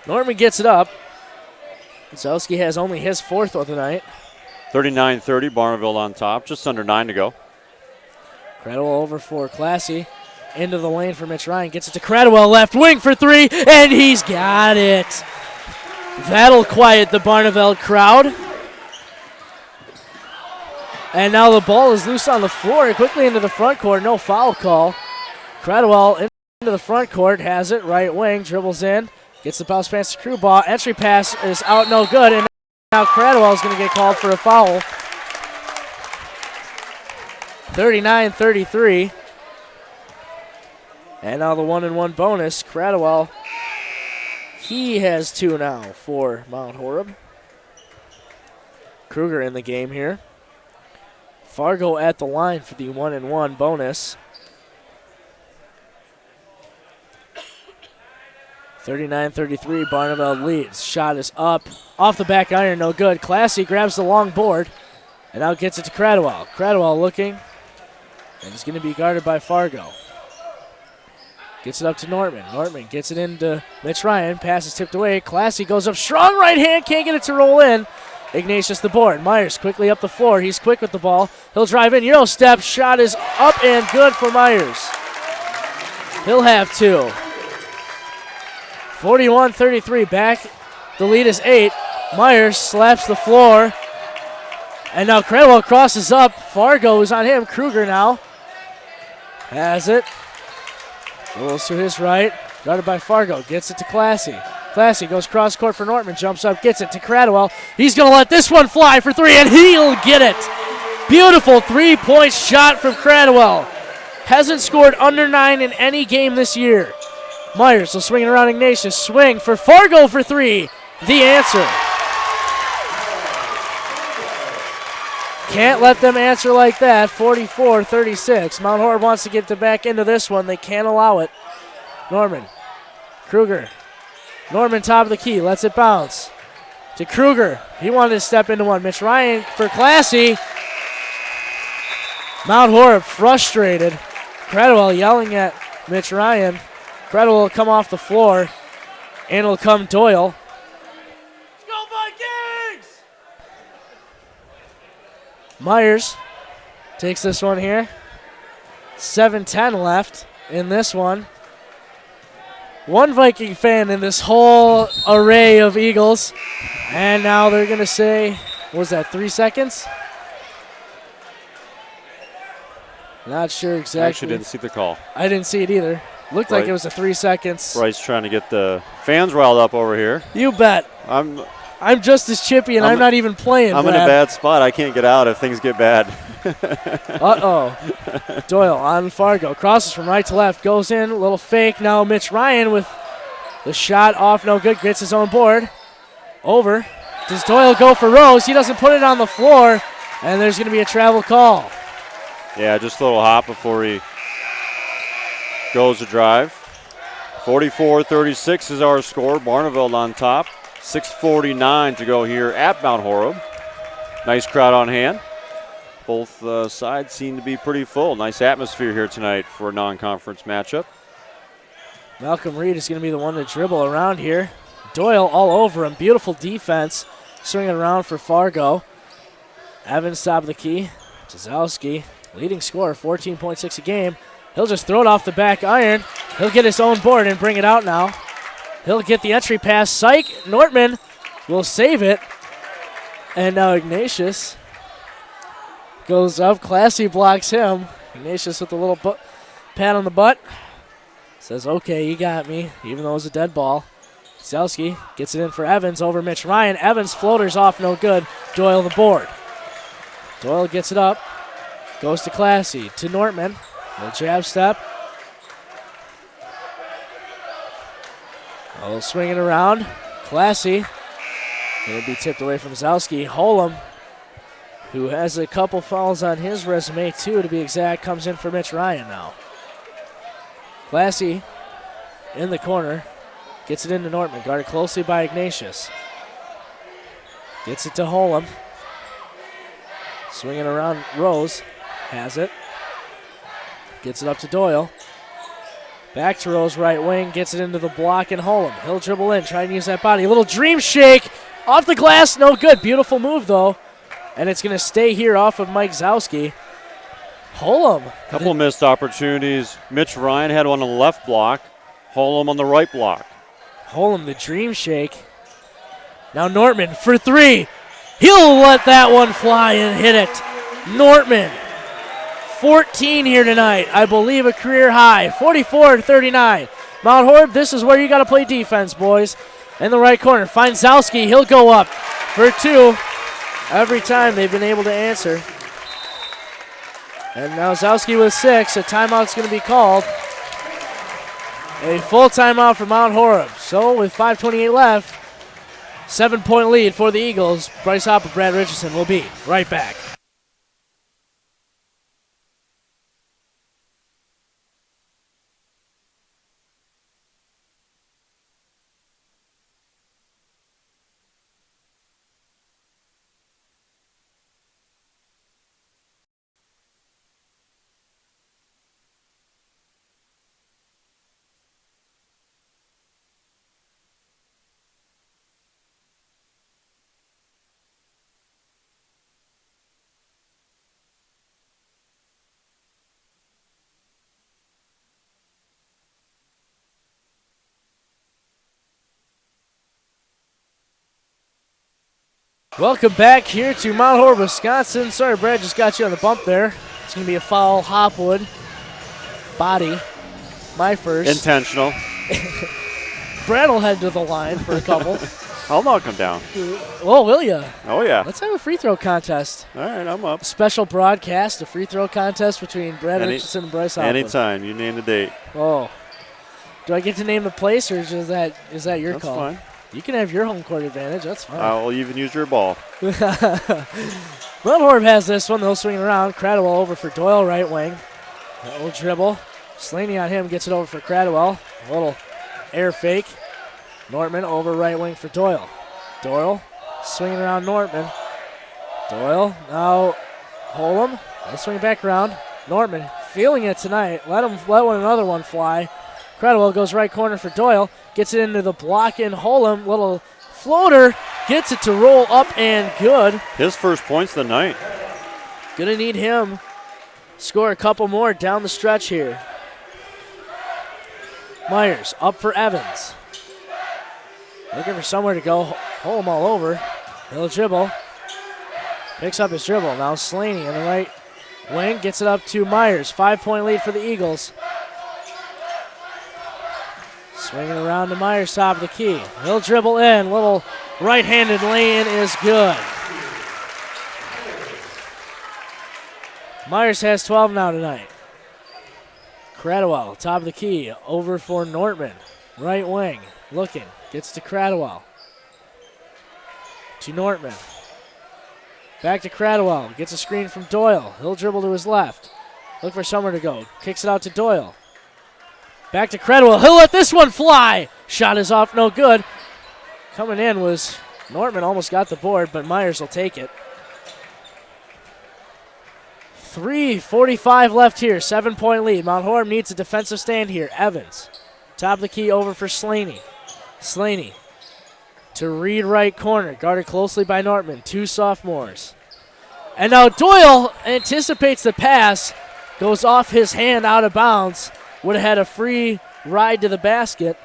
Norman gets it up. Zowski has only his 4th of the night. 39-30, Barneveld on top. Just under 9 to go. Cradwell over for Classy. Into the lane for Mitch Ryan. Gets it to Cradwell, left wing for 3, and he's got it. That'll quiet the Barneveld crowd. And now the ball is loose on the floor. Quickly into the front court. No foul call. Cradwell into the front court. Has it. Right wing. Dribbles in. Gets the bounce pass to Crewball. Entry pass is out. No good. And now Cradwell is going to get called for a foul. 39-33. And now the 1-and-1 bonus. Cradwell, he has 2 now for Mount Horeb. Kruger in the game here. Fargo at the line for the 1-and-1 bonus. 39-33, Barneveld leads. Shot is up. Off the back iron, no good. Classy grabs the long board and now gets it to Cradwell. Cradwell looking, and he's going to be guarded by Fargo. Gets it up to Nortman. Nortman gets it into Mitch Ryan. Pass is tipped away. Classy goes up strong right hand. Can't get it to roll in. Ignatius the board. Myers quickly up the floor. He's quick with the ball. He'll drive in. Euro step. Shot is up and good for Myers. He'll have 2. 41-33 back. The lead is 8. Myers slaps the floor. And now Cradwell crosses up. Fargo is on him. Kruger now has it. Rolls to his right. Guarded by Fargo. Gets it to Classy. Classy goes cross court for Nortman. Jumps up. Gets it to Cradwell. He's going to let this one fly for 3, and he'll get it. Beautiful 3-point shot from Cradwell. Hasn't scored under 9 in any game this year. Myers will swing it around Ignatius. Swing for Fargo for 3. The answer. Can't let them answer like that. 44-36. Mount Horeb wants to get back into this one. They can't allow it. Norman. Kruger. Norman top of the key. Lets it bounce. To Kruger. He wanted to step into one. Mitch Ryan for Classy. Mount Horeb frustrated. Cradwell yelling at Mitch Ryan. Cradwell will come off the floor, and will come Doyle. Let's go Vikings! Myers takes this one here. 7:10 left in this one. One Viking fan in this whole array of Eagles. And now they're going to say, what was that, 3 seconds? Not sure exactly. I actually didn't see the call. I didn't see it either. Looked like it was a 3 seconds. Bryce trying to get the fans riled up over here. You bet. I'm just as chippy, and I'm not even playing, I'm Brad. in a bad spot. I can't get out if things get bad. Uh-oh. Doyle on Fargo. Crosses from right to left. Goes in. A little fake. Now Mitch Ryan with the shot off. No good. Gets his own board. Over. Does Doyle go for Rose? He doesn't put it on the floor, and there's going to be a travel call. Yeah, just a little hop before he goes to drive. 44-36 is our score. Barneveld on top. 6:49 to go here at Mount Horeb. Nice crowd on hand. Both sides seem to be pretty full. Nice atmosphere here tonight for a non-conference matchup. Malcolm Reed is going to be the one to dribble around here. Doyle all over him. Beautiful defense. Swinging around for Fargo. Evans top of the key. Tzowski, leading scorer, 14.6 a game. He'll just throw it off the back iron. He'll get his own board and bring it out now. He'll get the entry pass. Psych. Nortman will save it. And now Ignatius goes up. Classy blocks him. Ignatius with a little pat on the butt. Says, okay, you got me, even though it was a dead ball. Tzowski gets it in for Evans over Mitch Ryan. Evans floaters off, no good. Doyle the board. Doyle gets it up. Goes to Classy. To Nortman. Little jab step. A little swinging around. Classy. It'll be tipped away from Tzowski. Holem, who has a couple fouls on his resume, too, to be exact, comes in for Mitch Ryan now. Classy in the corner. Gets it into Nortman. Guarded closely by Ignatius. Gets it to Holem. Swinging around Rose. Has it. Gets it up to Doyle. Back to Rose, right wing. Gets it into the block and Holem. He'll dribble in, trying to use that body. A little dream shake. Off the glass, no good. Beautiful move, though. And it's going to stay here off of Mike Tzowski. Holem. Couple missed opportunities. Mitch Ryan had one on the left block. Holem on the right block. Holem, the dream shake. Now Nortman for three. He'll let that one fly and hit it. Nortman, 14 here tonight. I believe a career high, 44-39. Mount Horeb, this is where you got to play defense, boys. In the right corner, finds Tzowski. He'll go up for two. Every time they've been able to answer. And now Tzowski with 6. A timeout's going to be called. A full timeout for Mount Horeb. So with 5:28 left, 7-point lead for the Eagles. Bryce Hopper, Brad Richardson will be right back. Welcome back here to Mount Horeb, Wisconsin. Sorry, Brad, just got you on the bump there. It's going to be a foul. Hopwood. Body. My first. Intentional. Brad will head to the line for a couple. I'll knock him down. Oh, will ya? Oh, yeah. Let's have a free throw contest. All right, I'm up. Special broadcast, a free throw contest between Brad Richardson and Bryce Hopwood. Anytime. You name the date. Oh. Do I get to name the place, or is that your That's call? fine. You can have your home court advantage. That's fine. I'll even use your ball. Mount Horeb has this one. They'll swing it around. Cradwell over for Doyle, right wing. A little dribble. Slaney on him. Gets it over for Cradwell. A little air fake. Nortman over right wing for Doyle. Doyle swinging around Nortman. Doyle now Holem. They'll swing it back around. Nortman feeling it tonight. Let another one fly. Cradwell goes right corner for Doyle. Gets it into the block and Holm. Little floater. Gets it to roll up and good. His first points of the night. Gonna need him. Score a couple more down the stretch here. Myers up for Evans. Looking for somewhere to go. Holm all over. He'll dribble. Picks up his dribble. Now Slaney in the right wing. Gets it up to Myers. 5-point lead for the Eagles. Swinging around to Myers, top of the key. He'll dribble in. Little right-handed lay-in is good. Myers has 12 now tonight. Cradwell, top of the key. Over for Nortman. Right wing. Looking. Gets to Cradwell. To Nortman. Back to Cradwell. Gets a screen from Doyle. He'll dribble to his left. Look for somewhere to go. Kicks it out to Doyle. Back to Cradwell. He'll let this one fly. Shot is off, no good. Coming in was Nortman, almost got the board, but Myers will take it. 3:45 left here. 7-point lead. Mount Horeb needs a defensive stand here. Evans. Top of the key over for Slaney. Slaney to Reed right corner. Guarded closely by Nortman. Two sophomores. And now Doyle anticipates the pass. Goes off his hand out of bounds. Would have had a free ride to the basket.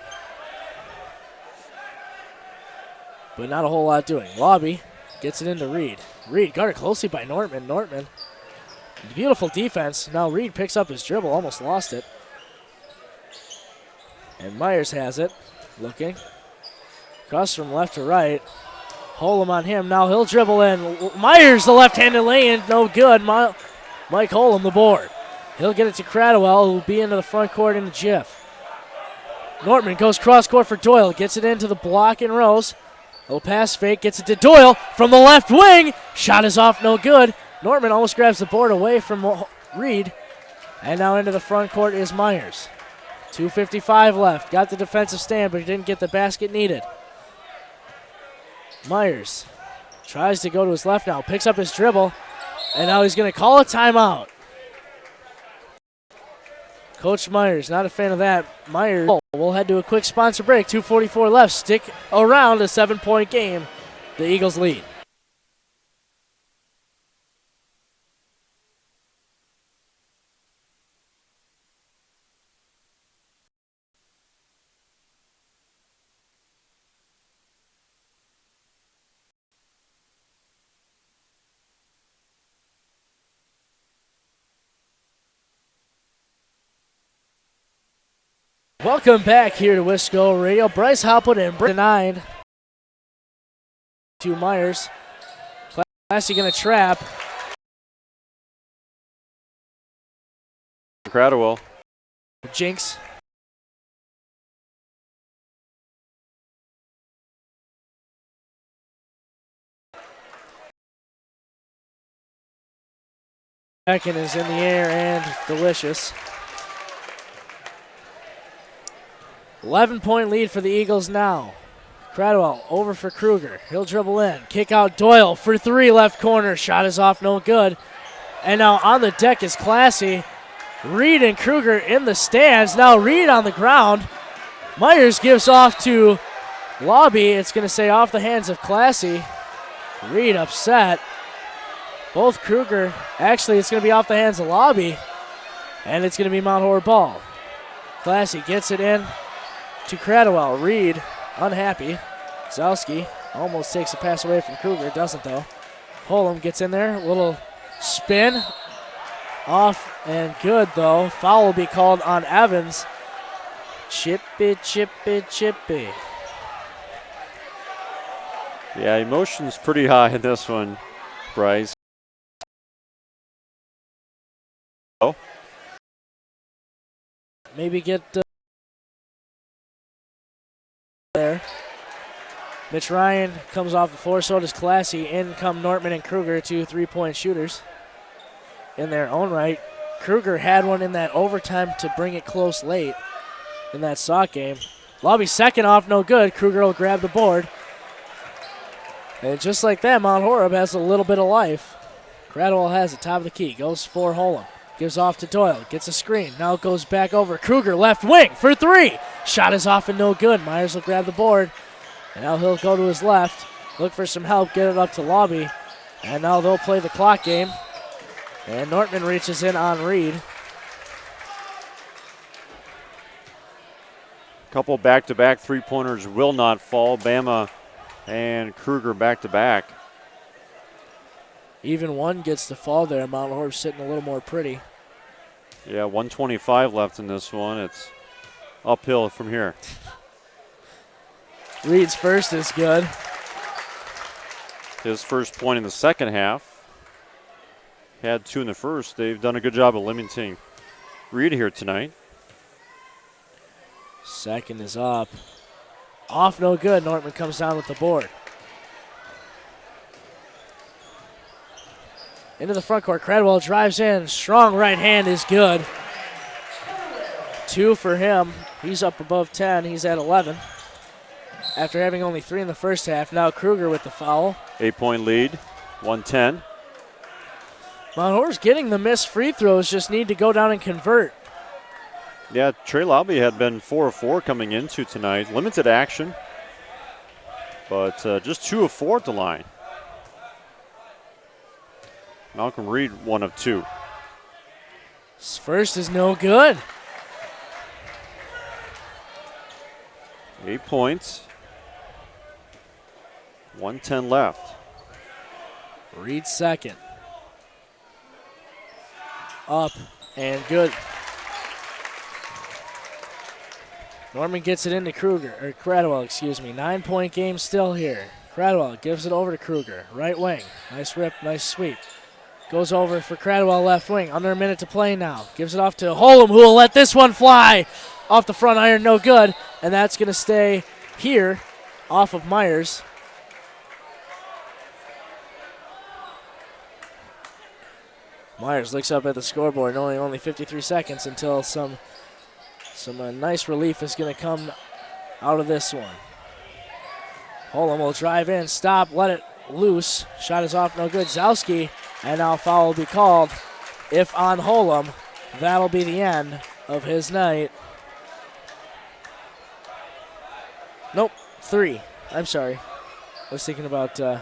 But not a whole lot doing. Lobby gets it into Reed. Reed guarded closely by Nortman. Nortman. Beautiful defense. Now Reed picks up his dribble. Almost lost it. And Myers has it. Looking. Cross from left to right. Holm on him. Now he'll dribble in. Myers, the left-handed lay-in. No good. Mike Holm, the board. He'll get it to Cradwell, who will be into the front court in a jiff. Nortman goes cross-court for Doyle. Gets it into the block and rows. Little pass fake. Gets it to Doyle from the left wing. Shot is off, no good. Nortman almost grabs the board away from Reed. And now into the front court is Myers. 2:55 left. Got the defensive stand, but he didn't get the basket needed. Myers tries to go to his left now. Picks up his dribble. And now he's going to call a timeout. Coach Myers, not a fan of that. Myers, we'll head to a quick sponsor break. 2:44 left. Stick around, a 7-point game. The Eagles lead. Welcome back here to Wisco Radio. Bryce Hopwood and Britt denied to Myers. Classy gonna trap. Cradwell. Jinx. Second is in the air and delicious. 11-point lead for the Eagles now. Cradwell over for Kruger. He'll dribble in. Kick out Doyle for three, left corner. Shot is off, no good. And now on the deck is Classy. Reed and Kruger in the stands. Now Reed on the ground. Myers gives off to Lobby. It's going to say off the hands of Classy. Reed upset. Both Kruger. Actually, it's going to be off the hands of Lobby. And it's going to be Mount Horeb ball. Classy gets it in to Cradwell. Reed, unhappy. Zowski almost takes a pass away from Kruger. Doesn't, though. Holm gets in there. A little spin. Off and good, though. Foul will be called on Evans. Chippy, chippy, chippy. Yeah, emotion's pretty high in this one, Bryce. Oh. Maybe get there. Mitch Ryan comes off the floor, so does Classy. In come Nortman and Kruger, two three-point shooters in their own right. Kruger had one in that overtime to bring it close late in that sock game. Lobby second off, no good. Kruger will grab the board. And just like that, Mount Horeb has a little bit of life. Cradwell has it, top of the key. Goes for Holm. Gives off to Doyle. Gets a screen. Now goes back over. Kruger left wing for 3. Shot is off and no good. Myers will grab the board. And now he'll go to his left. Look for some help. Get it up to Lobby. And now they'll play the clock game. And Nortman reaches in on Reed. Couple back-to-back three-pointers will not fall. Bama and Kruger back-to-back. Even one gets to fall there. Mount Horeb sitting a little more pretty. Yeah, 1:25 left in this one. It's uphill from here. Reed's first is good. His first point in the second half. Had 2 in the first. They've done a good job of limiting Reed here tonight. Second is up. Off, no good. Nortman comes down with the board. Into the front court. Cradwell drives in. Strong right hand is good. 2 for him. He's up above 10. He's at 11. After having only 3 in the first half. Now Kruger with the foul. 8-point lead. 110. Mount Horeb's getting the missed free throws. Just need to go down and convert. Yeah, Trey Lobby had been 4 of 4 coming into tonight. Limited action. But just 2 of 4 at the line. Malcolm Reed, 1 of 2. His first is no good. 8 points. 1:10 left. Reed second. Up and good. Norman gets it into Cradwell, excuse me. 9-point game still here. Cradwell gives it over to Kruger. Right wing. Nice rip, nice sweep. Goes over for Cradwell left wing. Under a minute to play now. Gives it off to Holm, who will let this one fly. Off the front iron, no good. And that's going to stay here off of Myers. Myers looks up at the scoreboard, knowing only 53 seconds until some nice relief is going to come out of this one. Holm will drive in, stop, let it loose. Shot is off, no good. Zowski, and now foul will be called. If on Holm, that'll be the end of his night. Nope, 3. I'm sorry. I was thinking about Cradwell.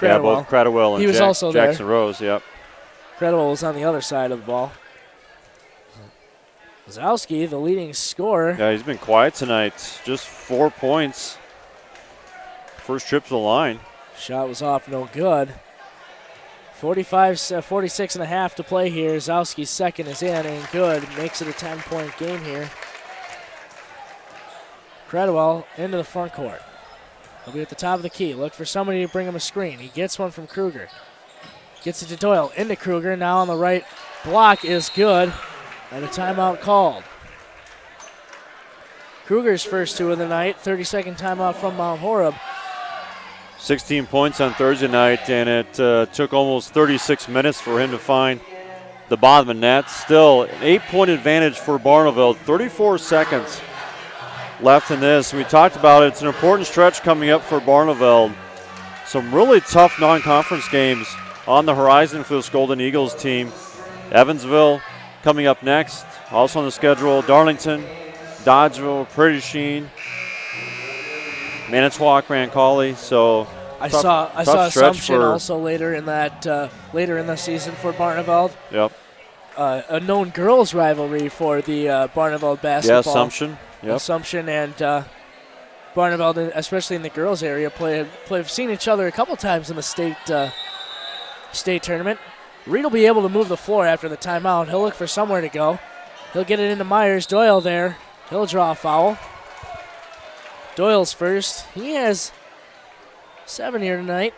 Yeah, both Cradwell and he was also Jackson there. Rose, yep. Cradwell was on the other side of the ball. Zowski, the leading scorer. Yeah, he's been quiet tonight. Just 4 points. First trip to the line. Shot was off, no good. 46 and a half to play here. Zowski's second is in and good. Makes it a 10-point game here. Cradwell into the front court. He'll be at the top of the key. Look for somebody to bring him a screen. He gets one from Kruger. Gets it to Doyle. Into Kruger. Now on the right block is good. And a timeout called. Kruger's first 2 of the night. 30-second timeout from Mount Horeb. 16 points on Thursday night, and it took almost 36 minutes for him to find the bottom of the net. Still, an 8-point advantage for Barneveld. 34 seconds left in this. We talked about it. It's an important stretch coming up for Barneveld. Some really tough non-conference games on the horizon for this Golden Eagles team. Evansville coming up next. Also on the schedule, Darlington, Dodgeville, Prairie du Chien, Manitowoc, Mancali. So I saw Assumption also later in the season for Barneveld. Yep. A known girls rivalry for the Barneveld basketball. Yeah, Assumption. Yep. Assumption and Barneveld, especially in the girls area, have seen each other a couple times in the state tournament. Reed will be able to move the floor after the timeout. He'll look for somewhere to go. He'll get it into Myers. Doyle there. He'll draw a foul. Doyle's first. He has 7 here tonight.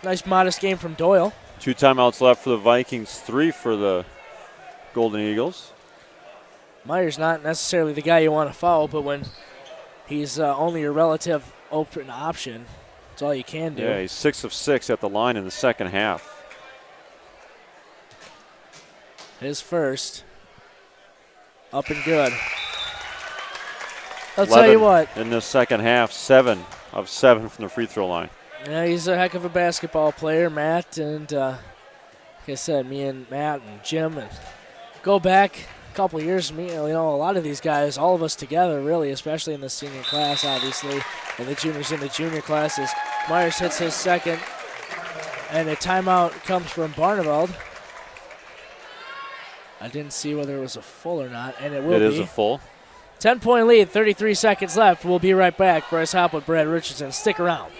Nice modest game from Doyle. 2 timeouts left for the Vikings, 3 for the Golden Eagles. Myers not necessarily the guy you want to foul, but when he's only your relative open option, that's all you can do. Yeah, he's 6 of 6 at the line in the second half. His first. Up and good. I'll tell you what. In the second half, 7 of 7 from the free throw line. Yeah, he's a heck of a basketball player, Matt, and like I said, me and Matt and Jim, and go back a couple years. A lot of these guys, all of us together, really, especially in the senior class, obviously, and the juniors in the junior classes. Myers hits his second, and a timeout comes from Barneveld. I didn't see whether it was a full or not, and it will be. It is a full. 10-point lead, 33 seconds left. We'll be right back. Bryce Hopp with Brad Richardson. Stick around.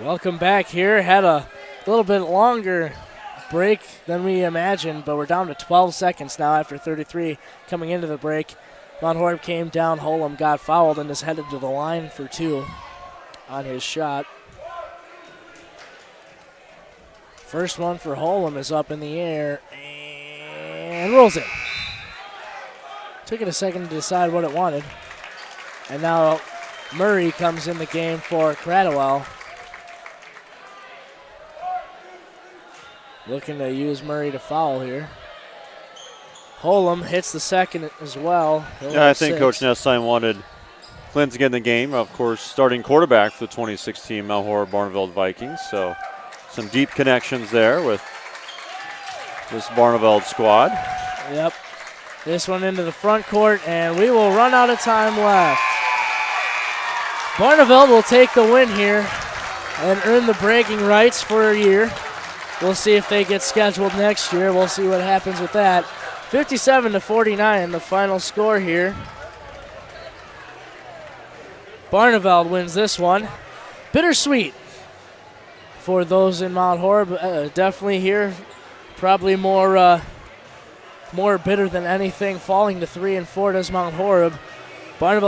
Welcome back here. Had a little bit longer break than we imagined, but we're down to 12 seconds now after 33 coming into the break. Mount Horeb came down. Holem got fouled and is headed to the line for 2 on his shot. First one for Holem is up in the air and rolls it. Took it a second to decide what it wanted. And now Murray comes in the game for Cradwell. Looking to use Murray to foul here. Holem hits the second as well. Yeah, I think Coach Nessheim wanted Clint to get in the game. Of course, starting quarterback for the 2016 Mount Horeb Barneveld Vikings. So some deep connections there with this Barneveld squad. Yep. This one into the front court, and we will run out of time left. Barneveld will take the win here and earn the bragging rights for a year. We'll see if they get scheduled next year. We'll see what happens with that. 57-49, the final score here. Barneveld wins this one. Bittersweet for those in Mount Horeb. Definitely here, probably more bitter than anything. Falling to 3-4 does Mount Horeb. Barneveld